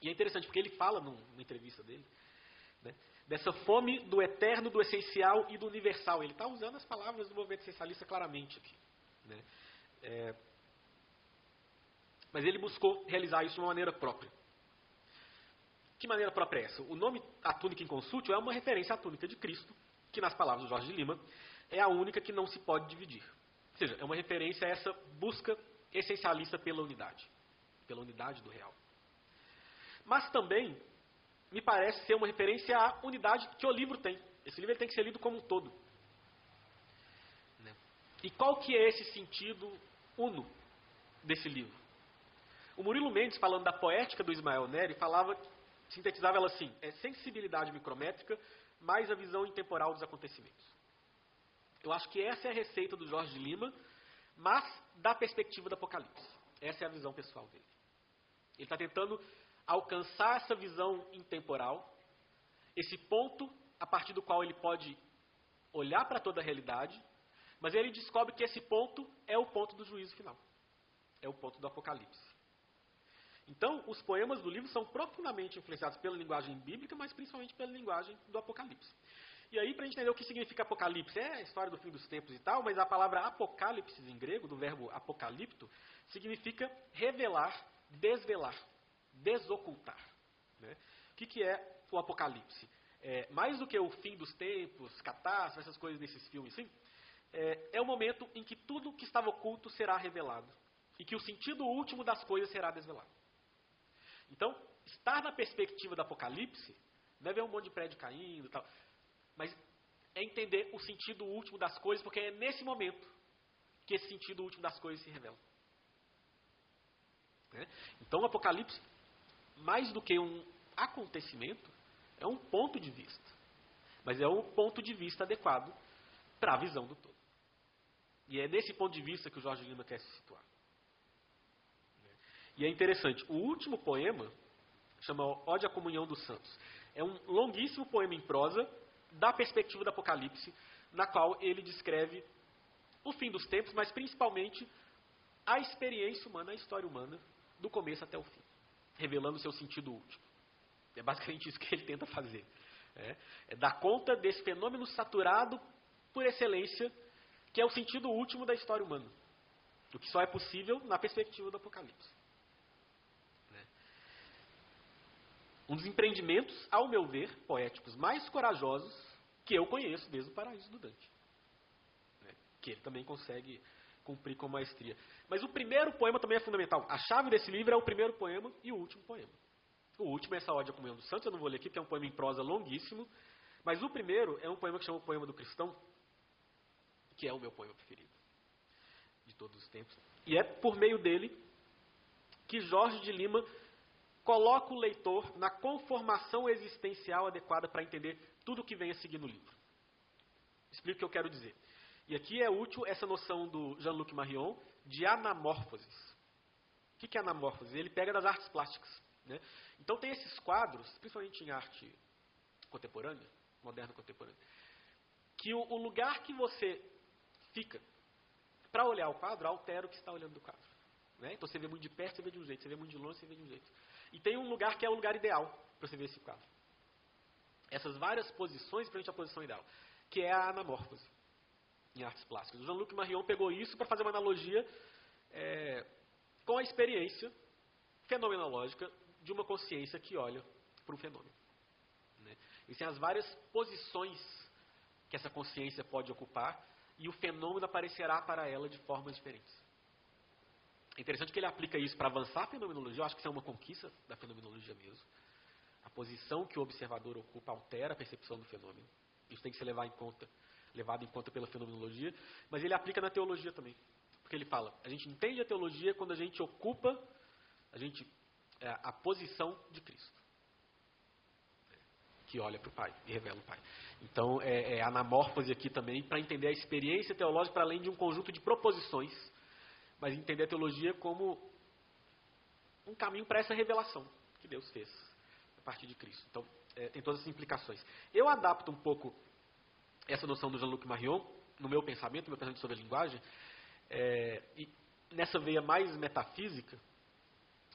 E é interessante, porque ele fala numa entrevista dele, né, dessa fome do eterno, do essencial e do universal. Ele está usando as palavras do movimento essencialista claramente aqui. Né? Mas ele buscou realizar isso de uma maneira própria. Que maneira própria é essa? O nome A Túnica Inconsútil é uma referência à túnica de Cristo, que nas palavras do Jorge de Lima, é a única que não se pode dividir. Ou seja, é uma referência a essa busca essencialista pela unidade do real. Mas também me parece ser uma referência à unidade que o livro tem. Esse livro ele tem que ser lido como um todo. Né? E qual que é esse sentido uno desse livro? O Murilo Mendes, falando da poética do Ismael Neri, sintetizava ela assim, sensibilidade micrométrica mais a visão intemporal dos acontecimentos. Eu acho que essa é a receita do Jorge de Lima, mas da perspectiva do Apocalipse. Essa é a visão pessoal dele. Ele está tentando alcançar essa visão intemporal, esse ponto a partir do qual ele pode olhar para toda a realidade, mas ele descobre que esse ponto é o ponto do juízo final. É o ponto do Apocalipse. Então, os poemas do livro são profundamente influenciados pela linguagem bíblica, mas principalmente pela linguagem do Apocalipse. E aí, para a gente entender o que significa Apocalipse, é a história do fim dos tempos e tal, mas a palavra apocalipse em grego, do verbo apocalipto, significa revelar, desvelar, desocultar. Né? O que é o Apocalipse? Mais do que o fim dos tempos, catástrofe, essas coisas desses filmes, assim, é o momento em que tudo que estava oculto será revelado e que o sentido último das coisas será desvelado. Então, estar na perspectiva do Apocalipse, não é ver um monte de prédio caindo e tal, mas é é entender o sentido último das coisas, porque é nesse momento que esse sentido último das coisas se revela. Então o Apocalipse, mais do que um acontecimento, é um ponto de vista. Mas é o ponto de vista adequado para a visão do todo. E é nesse ponto de vista que o Jorge Lima quer se situar. E é interessante, o último poema chama Ode à Comunhão dos Santos. É um longuíssimo poema em prosa da perspectiva do Apocalipse, na qual ele descreve o fim dos tempos, mas principalmente a experiência humana, a história humana, do começo até o fim, revelando o seu sentido último. É basicamente isso que ele tenta fazer. É dar conta desse fenômeno saturado por excelência, que é o sentido último da história humana. O que só é possível na perspectiva do Apocalipse. Um dos empreendimentos, ao meu ver, poéticos mais corajosos que eu conheço desde o Paraíso do Dante. Que ele também consegue cumprir com maestria. Mas o primeiro poema também é fundamental. A chave desse livro é o primeiro poema e o último poema. O último é essa Ode à Comunhão dos Santos, eu não vou ler aqui porque é um poema em prosa longuíssimo. Mas o primeiro é um poema que chama o Poema do Cristão, que é o meu poema preferido de todos os tempos. E é por meio dele que Jorge de Lima coloca o leitor na conformação existencial adequada para entender tudo o que vem a seguir no livro. Explico o que eu quero dizer. E aqui é útil essa noção do Jean-Luc Marion de anamórfoses. O que é anamórfose? Ele pega das artes plásticas. Então tem esses quadros, principalmente em arte contemporânea, moderna contemporânea, que o lugar que você fica para olhar o quadro altera o que está olhando do quadro. Então você vê muito de perto, você vê de um jeito, você vê muito de longe, você vê de um jeito. E tem um lugar que é o lugar ideal para você ver esse quadro. Essas várias posições frente à posição ideal, que é a anamórfose em artes plásticas. O Jean-Luc Marion pegou isso para fazer uma analogia com a experiência fenomenológica de uma consciência que olha para um fenômeno. E tem as várias posições que essa consciência pode ocupar e o fenômeno aparecerá para ela de formas diferentes. É interessante que ele aplica isso para avançar a fenomenologia. Eu acho que isso é uma conquista da fenomenologia mesmo. A posição que o observador ocupa altera a percepção do fenômeno. Isso tem que ser levado em conta pela fenomenologia. Mas ele aplica na teologia também. Porque ele fala, a gente entende a teologia quando a gente ocupa a posição de Cristo, que olha para o Pai e revela o Pai. Então, é anamórfose aqui também para entender a experiência teológica para além de um conjunto de proposições, mas entender a teologia como um caminho para essa revelação que Deus fez a partir de Cristo. Então, tem todas essas implicações. Eu adapto um pouco essa noção do Jean-Luc Marion no meu pensamento sobre a linguagem, e nessa veia mais metafísica,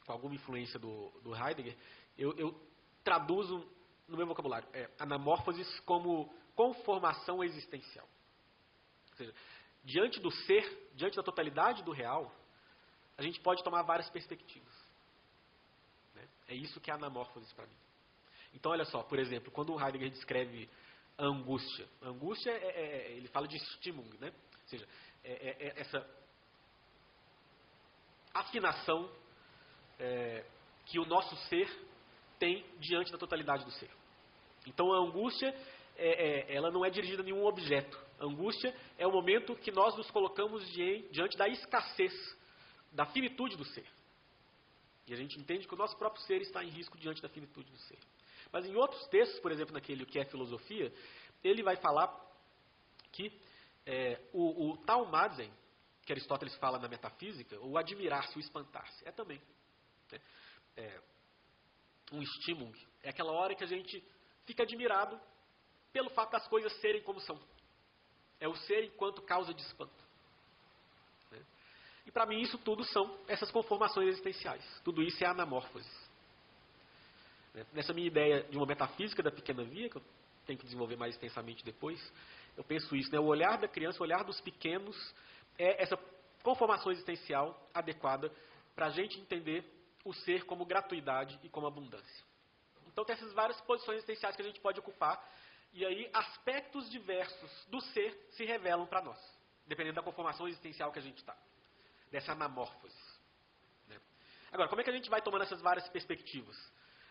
com alguma influência do Heidegger, eu traduzo no meu vocabulário anamórfoses como conformação existencial. Ou seja, diante do ser, diante da totalidade do real, a gente pode tomar várias perspectivas. É isso que é anamórfoses para mim. Então, olha só, por exemplo, quando o Heidegger descreve a angústia ele fala de Stimmung, ou seja, essa afinação que o nosso ser tem diante da totalidade do ser. Então a angústia, ela não é dirigida a nenhum objeto. A angústia é o momento que nós nos colocamos diante da escassez, da finitude do ser. E a gente entende que o nosso próprio ser está em risco diante da finitude do ser. Mas em outros textos, por exemplo, naquele que é filosofia, ele vai falar que o taumazen, que Aristóteles fala na metafísica, o admirar-se, o espantar-se, é também um estímulo. É aquela hora que a gente fica admirado pelo fato das coisas serem como são. É o ser enquanto causa de espanto. E para mim isso tudo são essas conformações existenciais. Tudo isso é anamórfose. Nessa minha ideia de uma metafísica da pequena via, que eu tenho que desenvolver mais extensamente depois, eu penso isso, o olhar da criança, o olhar dos pequenos, é essa conformação existencial adequada para a gente entender o ser como gratuidade e como abundância. Então tem essas várias posições existenciais que a gente pode ocupar, e aí aspectos diversos do ser se revelam para nós, dependendo da conformação existencial que a gente está, dessa anamórfose. Agora, como é que a gente vai tomando essas várias perspectivas?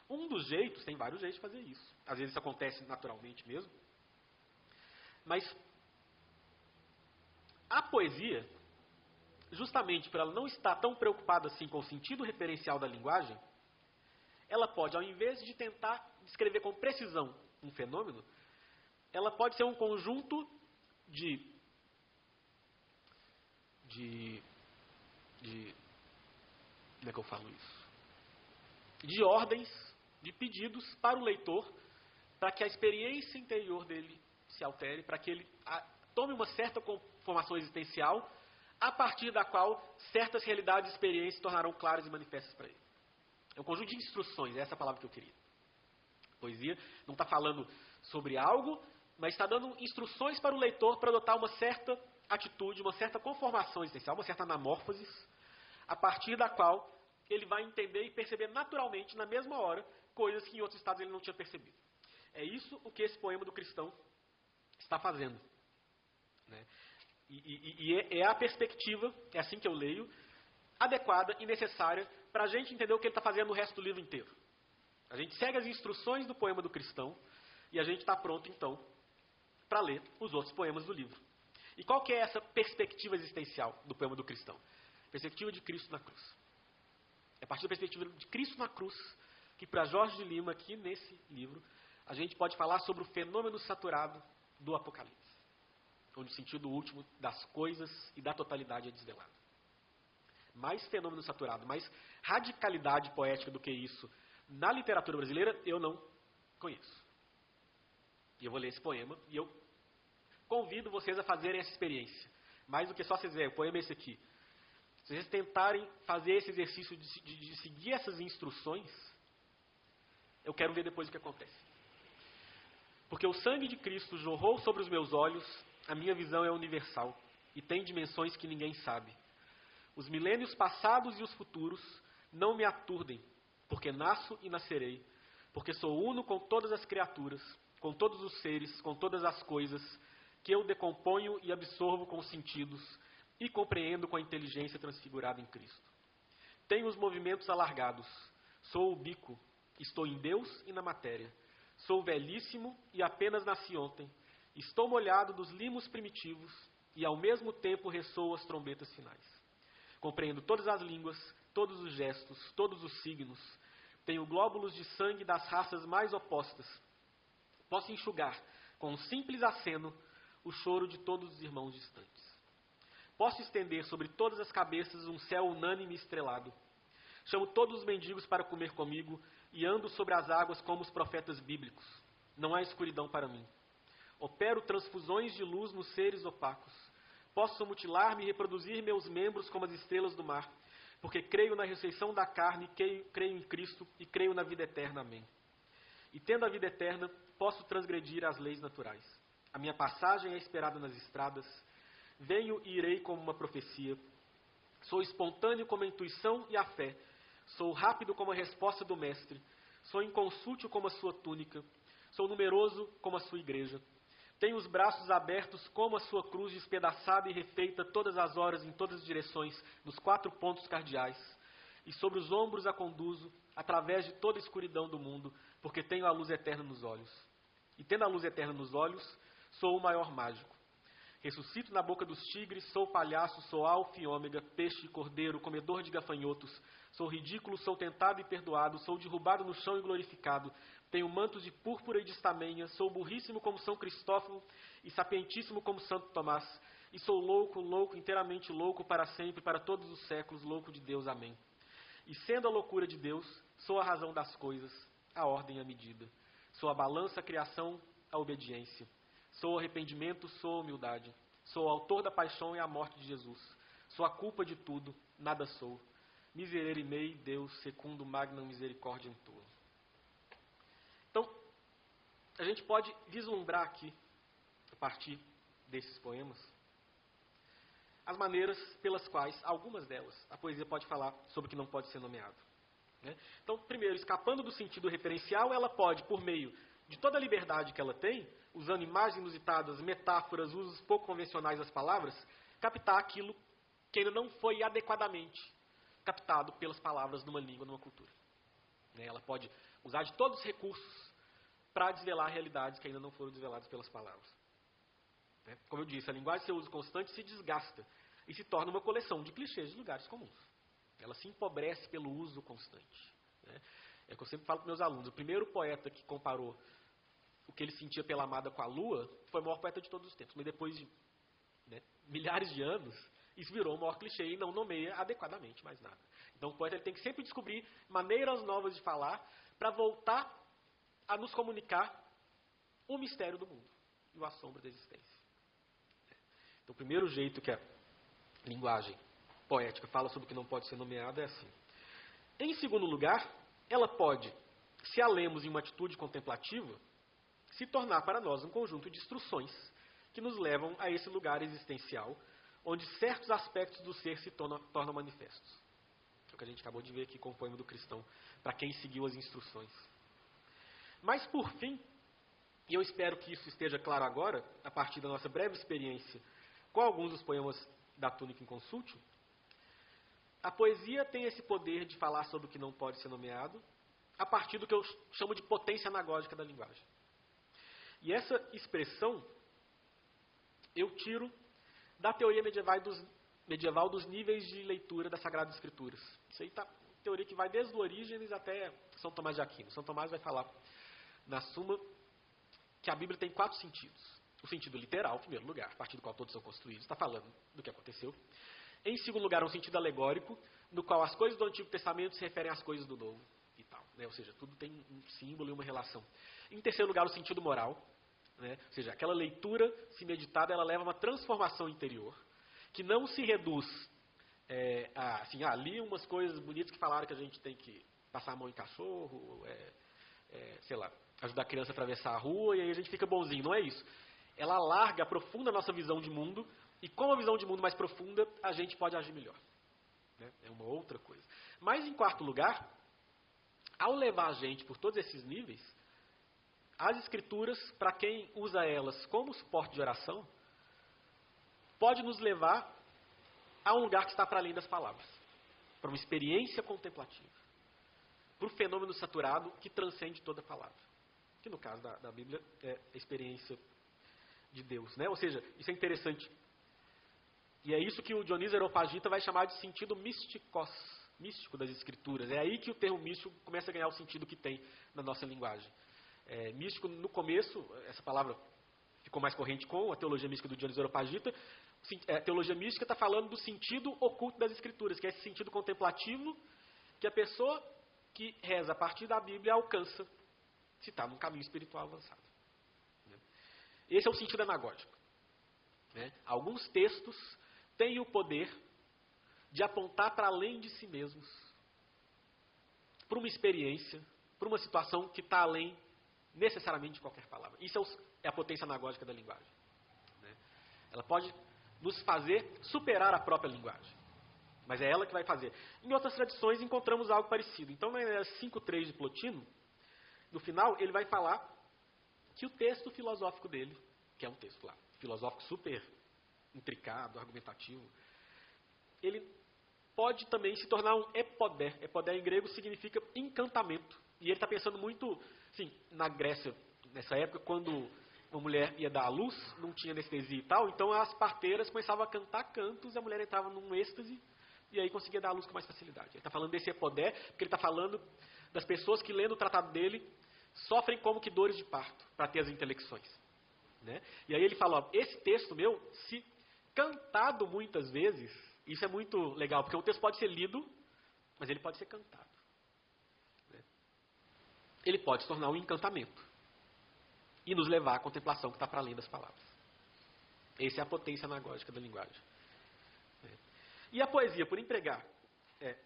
Um dos jeitos, tem vários jeitos de fazer isso, às vezes isso acontece naturalmente mesmo, Mas a poesia, justamente por ela não estar tão preocupada assim com o sentido referencial da linguagem, ela pode, ao invés de tentar descrever com precisão um fenômeno, ela pode ser um conjunto de como é que eu falo isso? De ordens, de pedidos para o leitor, para que a experiência interior dele se altere, para que ele tome uma certa conformação existencial, a partir da qual certas realidades e experiências se tornarão claras e manifestas para ele. É um conjunto de instruções, é essa a palavra que eu queria. Poesia não está falando sobre algo, mas está dando instruções para o leitor para adotar uma certa atitude, uma certa conformação existencial, uma certa anamórfose, a partir da qual ele vai entender e perceber naturalmente, na mesma hora, coisas que em outros estados ele não tinha percebido. É isso o que esse poema do cristão está fazendo. Né? E é a perspectiva, é assim que eu leio, adequada e necessária para a gente entender o que ele está fazendo no resto do livro inteiro. A gente segue as instruções do poema do cristão e a gente está pronto, então, para ler os outros poemas do livro. E qual que é essa perspectiva existencial do poema do cristão? Perspectiva de Cristo na cruz. É a partir da perspectiva de Cristo na cruz que, para Jorge de Lima, aqui nesse livro, a gente pode falar sobre o fenômeno saturado do Apocalipse, onde o sentido último das coisas e da totalidade é desvelado. Mais fenômeno saturado, mais radicalidade poética do que isso na literatura brasileira, eu não conheço. E eu vou ler esse poema e eu convido vocês a fazerem essa experiência. Mais do que só vocês verem, o poema é esse aqui. Se vocês tentarem fazer esse exercício de seguir essas instruções, eu quero ver depois o que acontece. Porque o sangue de Cristo jorrou sobre os meus olhos, a minha visão é universal e tem dimensões que ninguém sabe. Os milênios passados e os futuros não me aturdem, porque nasço e nascerei, porque sou uno com todas as criaturas, com todos os seres, com todas as coisas, que eu decomponho e absorvo com os sentidos e compreendo com a inteligência transfigurada em Cristo. Tenho os movimentos alargados, sou o bico, estou em Deus e na matéria. Sou velhíssimo e apenas nasci ontem. Estou molhado dos limos primitivos e ao mesmo tempo ressoo as trombetas finais. Compreendo todas as línguas, todos os gestos, todos os signos. Tenho glóbulos de sangue das raças mais opostas. Posso enxugar, com um simples aceno, o choro de todos os irmãos distantes. Posso estender sobre todas as cabeças um céu unânime e estrelado. Chamo todos os mendigos para comer comigo e ando sobre as águas como os profetas bíblicos. Não há escuridão para mim. Opero transfusões de luz nos seres opacos. Posso mutilar-me e reproduzir meus membros como as estrelas do mar, porque creio na ressurreição da carne, creio em Cristo e creio na vida eterna. Amém. E tendo a vida eterna, posso transgredir as leis naturais. A minha passagem é esperada nas estradas. Venho e irei como uma profecia. Sou espontâneo como a intuição e a fé. Sou rápido como a resposta do mestre. Sou inconsútil como a sua túnica. Sou numeroso como a sua igreja. Tenho os braços abertos como a sua cruz despedaçada e refeita todas as horas em todas as direções, nos 4 pontos cardeais. E sobre os ombros a conduzo, através de toda a escuridão do mundo, porque tenho a luz eterna nos olhos. E tendo a luz eterna nos olhos, sou o maior mágico. Ressuscito na boca dos tigres, sou palhaço, sou alfa e ômega, peixe e cordeiro, comedor de gafanhotos. Sou ridículo, sou tentado e perdoado, sou derrubado no chão e glorificado. Tenho mantos de púrpura e de estamenha, sou burríssimo como São Cristóforo e sapientíssimo como Santo Tomás. E sou louco, louco, inteiramente louco para sempre, para todos os séculos, louco de Deus. Amém. E sendo a loucura de Deus, sou a razão das coisas, a ordem e a medida. Sou a balança, a criação, a obediência. Sou o arrependimento, sou a humildade. Sou o autor da paixão e a morte de Jesus. Sou a culpa de tudo, nada sou. Miserere mei, Deus, secundo magnam misericordiam tua. Então, a gente pode vislumbrar aqui, a partir desses poemas, as maneiras pelas quais, algumas delas, a poesia pode falar sobre o que não pode ser nomeado. Né? Então, primeiro, escapando do sentido referencial, ela pode, por meio de toda a liberdade que ela tem, usando imagens inusitadas, metáforas, usos pouco convencionais das palavras, captar aquilo que ainda não foi adequadamente captado pelas palavras numa língua, numa cultura. Ela pode usar de todos os recursos para desvelar realidades que ainda não foram desveladas pelas palavras. né? Como eu disse, a linguagem de seu uso constante se desgasta e se torna uma coleção de clichês de lugares comuns. Ela se empobrece pelo uso constante, né? É o que eu sempre falo para meus alunos. O primeiro poeta que comparou o que ele sentia pela amada com a lua foi o maior poeta de todos os tempos. Mas depois de, né, milhares de anos, isso virou o maior clichê e não nomeia adequadamente mais nada. Então o poeta ele tem que sempre descobrir maneiras novas de falar para voltar a nos comunicar o mistério do mundo e o assombro da existência. Então o primeiro jeito que a linguagem poética fala sobre o que não pode ser nomeado é assim. Em segundo lugar, ela pode, se a lemos em uma atitude contemplativa, se tornar para nós um conjunto de instruções que nos levam a esse lugar existencial, onde certos aspectos do ser se tornam manifestos. É o que a gente acabou de ver aqui com o poema do cristão, para quem seguiu as instruções. Mas, por fim, e eu espero que isso esteja claro agora, a partir da nossa breve experiência com alguns dos poemas da Túnica Inconsultum, a poesia tem esse poder de falar sobre o que não pode ser nomeado, a partir do que eu chamo de potência anagógica da linguagem. E essa expressão eu tiro da teoria medieval dos níveis de leitura das Sagradas Escrituras. Isso aí tá teoria que vai desde o Orígenes até São Tomás de Aquino. São Tomás vai falar na Suma que a Bíblia tem 4 sentidos. O sentido literal, em primeiro lugar, a partir do qual todos são construídos, está falando do que aconteceu. Em segundo lugar, um sentido alegórico, no qual as coisas do Antigo Testamento se referem às coisas do Novo e tal, né? Ou seja, tudo tem um símbolo e uma relação. Em terceiro lugar, o sentido moral, né? Ou seja, aquela leitura, se meditada, ela leva a uma transformação interior, que não se reduz ali umas coisas bonitas que falaram que a gente tem que passar a mão em cachorro, sei lá, ajudar a criança a atravessar a rua e aí a gente fica bonzinho. Não é isso. Ela alarga, aprofunda a nossa visão de mundo e com a visão de mundo mais profunda a gente pode agir melhor, né? É uma outra coisa. Mas em quarto lugar, ao levar a gente por todos esses níveis, as escrituras, para quem usa elas como suporte de oração, pode nos levar a um lugar que está para além das palavras, para uma experiência contemplativa, para o fenômeno saturado que transcende toda palavra, que no caso da Bíblia é a experiência de Deus, né? Ou seja, isso é interessante. E é isso que o Dionísio Areopagita vai chamar de sentido místico das Escrituras. É aí que o termo místico começa a ganhar o sentido que tem na nossa linguagem. Místico, no começo, essa palavra ficou mais corrente com a teologia mística do Dionísio Areopagita. A teologia mística está falando do sentido oculto das Escrituras, que é esse sentido contemplativo que a pessoa que reza a partir da Bíblia alcança se está num caminho espiritual avançado. Esse é o sentido anagógico, né? Alguns textos têm o poder de apontar para além de si mesmos, para uma experiência, para uma situação que está além necessariamente de qualquer palavra. Isso é a potência anagógica da linguagem, né? Ela pode nos fazer superar a própria linguagem, mas é ela que vai fazer. Em outras tradições encontramos algo parecido. Então, na 5.3 de Plotino, no final, ele vai falar que o texto filosófico dele, que é um texto lá, filosófico super intricado, argumentativo, ele pode também se tornar um epodé. Epodé em grego significa encantamento. E ele está pensando muito, assim, na Grécia, nessa época, quando uma mulher ia dar à luz, não tinha anestesia e tal, então as parteiras começavam a cantar cantos, e a mulher entrava num êxtase, e aí conseguia dar à luz com mais facilidade. Ele está falando desse epodé, porque ele está falando das pessoas que, lendo o tratado dele, sofrem como que dores de parto, para ter as intelecções, né? E aí ele fala, ó, esse texto meu, se cantado muitas vezes, isso é muito legal, porque o texto pode ser lido, mas ele pode ser cantado, né? Ele pode se tornar um encantamento e nos levar à contemplação que está para além das palavras. Essa é a potência anagógica da linguagem, né? E a poesia, por empregar,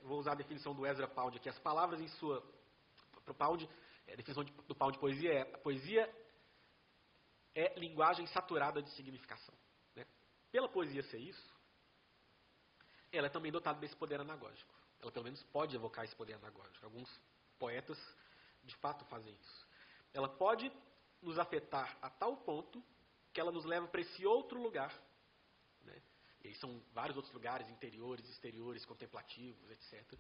vou usar a definição do Ezra Pound aqui, as palavras em sua... Para o Pound, a definição do Pound de poesia é: a poesia é linguagem saturada de significação, né? Pela poesia ser isso, ela é também dotada desse poder anagógico. Ela pelo menos pode evocar esse poder anagógico. Alguns poetas de fato fazem isso. Ela pode nos afetar a tal ponto que ela nos leva para esse outro lugar, né? E aí são vários outros lugares, interiores, exteriores, contemplativos, etc.,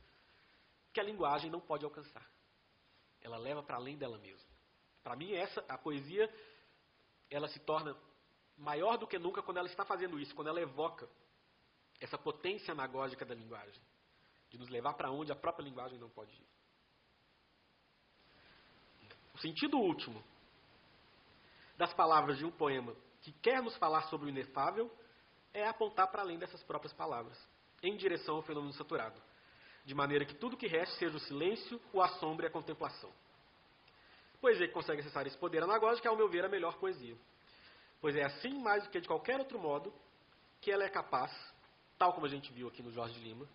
que a linguagem não pode alcançar. Ela leva para além dela mesma. Para mim, a poesia, ela se torna maior do que nunca quando ela está fazendo isso, quando ela evoca essa potência anagógica da linguagem, de nos levar para onde a própria linguagem não pode ir. O sentido último das palavras de um poema que quer nos falar sobre o inefável é apontar para além dessas próprias palavras, em direção ao fenômeno saturado, de maneira que tudo que reste seja o silêncio, o assombro e a contemplação. Poesia que consegue acessar esse poder anagógico é, ao meu ver, a melhor poesia. Pois é assim, mais do que de qualquer outro modo, que ela é capaz, tal como a gente viu aqui no Jorge Lima,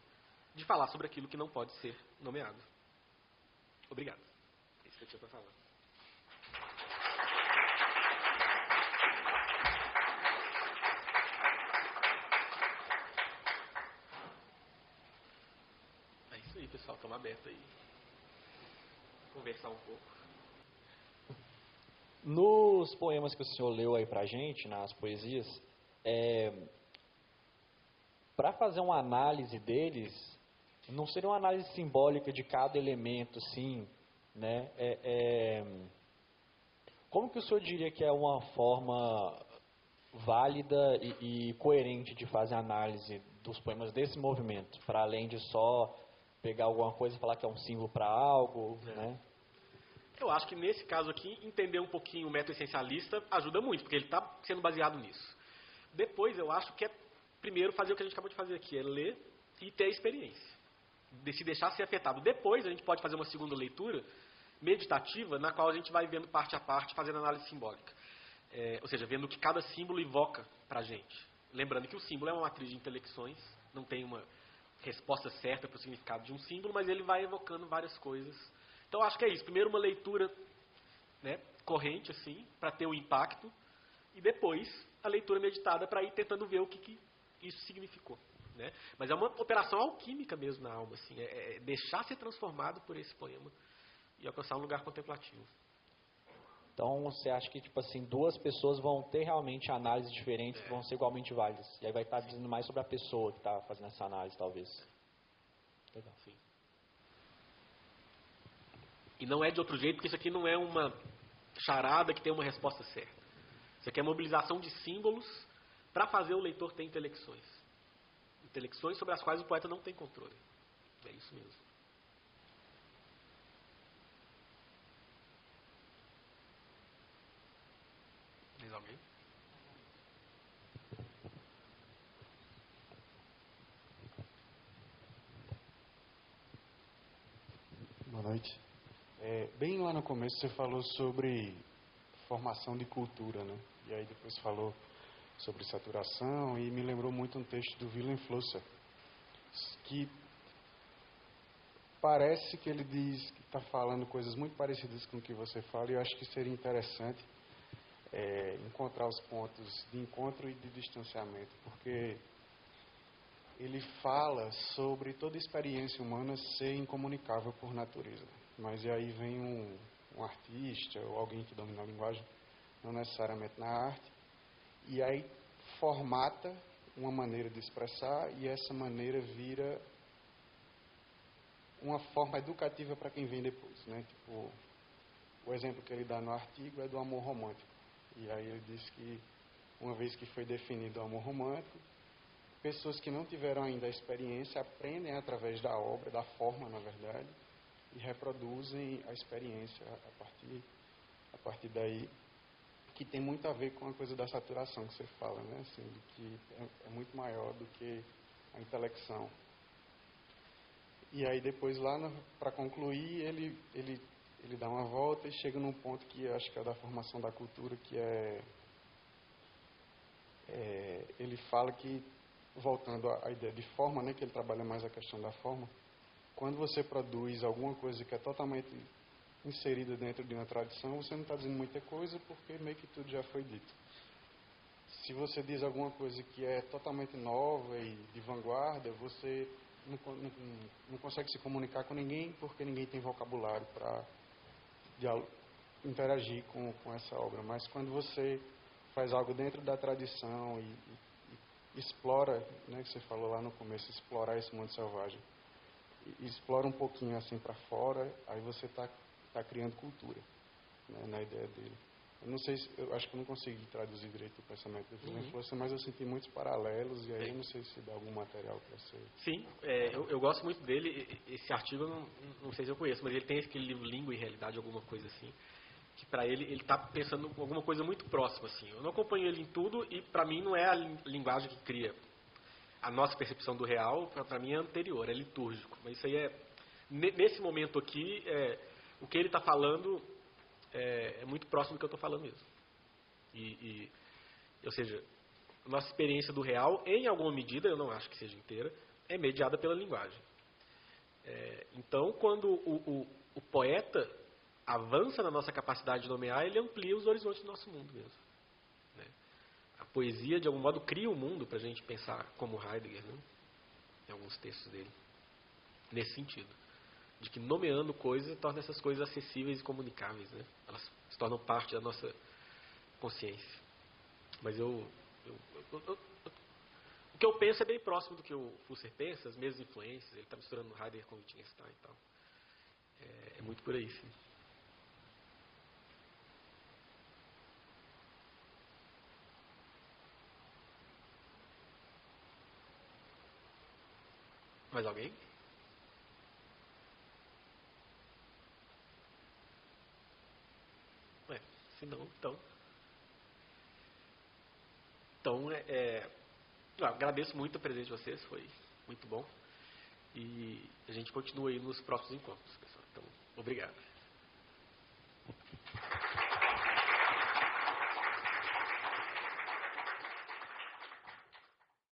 de falar sobre aquilo que não pode ser nomeado. Obrigado. É isso que eu tinha para falar. É isso aí, pessoal. Estamos abertos aí. Conversar um pouco. Nos poemas que o senhor leu aí pra gente, nas poesias, para fazer uma análise deles, não seria uma análise simbólica de cada elemento, sim, né? Como que o senhor diria que é uma forma válida e coerente de fazer análise dos poemas desse movimento, para além de só pegar alguma coisa e falar que é um símbolo para algo, né? Eu acho que nesse caso aqui, entender um pouquinho o método essencialista ajuda muito, porque ele está sendo baseado nisso. Depois, eu acho que é, primeiro, fazer o que a gente acabou de fazer aqui, é ler e ter a experiência, de se deixar ser afetado. Depois, a gente pode fazer uma segunda leitura meditativa, na qual a gente vai vendo parte a parte, fazendo análise simbólica. Ou seja, vendo o que cada símbolo evoca para a gente. Lembrando que o símbolo é uma matriz de intelecções, não tem uma resposta certa para o significado de um símbolo, mas ele vai evocando várias coisas. Então, acho que é isso. Primeiro, uma leitura, né, corrente, assim, para ter o impacto, e depois a leitura meditada para ir tentando ver o que isso significou. Né? Mas é uma operação alquímica mesmo na alma, assim, é deixar ser transformado por esse poema e alcançar um lugar contemplativo. Então, você acha que, tipo assim, duas pessoas vão ter realmente análises diferentes que vão ser igualmente válidas? E aí vai estar dizendo mais sobre a pessoa que está fazendo essa análise, talvez. Legal. Sim. E não é de outro jeito, porque isso aqui não é uma charada que tem uma resposta certa. Isso aqui é mobilização de símbolos para fazer o leitor ter intelecções. Intelecções sobre as quais o poeta não tem controle. É isso mesmo. Mais alguém? Boa noite. Bem lá no começo você falou sobre formação de cultura, né? E aí depois falou sobre saturação e me lembrou muito um texto do Willem Flusser, que parece que ele diz que está falando coisas muito parecidas com o que você fala, e eu acho que seria interessante encontrar os pontos de encontro e de distanciamento, porque ele fala sobre toda experiência humana ser incomunicável por natureza. Mas e aí vem um artista ou alguém que domina a linguagem, não necessariamente na arte, e aí formata uma maneira de expressar, e essa maneira vira uma forma educativa para quem vem depois, né? Tipo, o exemplo que ele dá no artigo é do amor romântico. E aí ele diz que, uma vez que foi definido o amor romântico, pessoas que não tiveram ainda a experiência aprendem através da obra, da forma, na verdade, e reproduzem a experiência a partir daí, que tem muito a ver com a coisa da saturação que você fala, né? Assim, de que é muito maior do que a intelecção. E aí depois lá, para concluir, ele dá uma volta e chega num ponto que eu acho que é da formação da cultura, que ele fala que, voltando à ideia de forma, né, que ele trabalha mais a questão da forma, quando você produz alguma coisa que é totalmente inserida dentro de uma tradição, você não está dizendo muita coisa, porque meio que tudo já foi dito. Se você diz alguma coisa que é totalmente nova e de vanguarda, você não consegue se comunicar com ninguém, porque ninguém tem vocabulário para interagir com essa obra. Mas quando você faz algo dentro da tradição e explora, né, que você falou lá no começo, explorar esse mundo selvagem, e explora um pouquinho assim para fora, aí você está criando cultura, né, na ideia dele. Eu não sei, eu acho que eu não consegui traduzir direito o pensamento da influência, mas eu senti muitos paralelos, e aí eu não sei se dá algum material para ser... Sim, eu gosto muito dele. Esse artigo eu não sei se eu conheço, mas ele tem aquele livro Língua e Realidade, alguma coisa assim, que para ele está pensando em alguma coisa muito próxima. Assim. Eu não acompanho ele em tudo e para mim não é a linguagem que cria a nossa percepção do real, para mim é anterior, é litúrgico. Mas isso aí nesse momento aqui, o que ele está falando é muito próximo do que eu estou falando mesmo. Ou seja, a nossa experiência do real, em alguma medida, eu não acho que seja inteira, é mediada pela linguagem. Então, quando o poeta avança na nossa capacidade de nomear, ele amplia os horizontes do nosso mundo mesmo. Né? A poesia, de algum modo, cria o mundo para a gente pensar como Heidegger, né? Em alguns textos dele. Nesse sentido. De que nomeando coisas, torna essas coisas acessíveis e comunicáveis. Né? Elas se tornam parte da nossa consciência. Mas o que eu penso é bem próximo do que o Husserl pensa, as mesmas influências. Ele está misturando Heidegger com Wittgenstein e tal. É muito por aí, sim. Mais alguém? Se não, então... eu agradeço muito a presença de vocês, foi muito bom. E a gente continua aí nos próximos encontros, pessoal. Então, obrigado.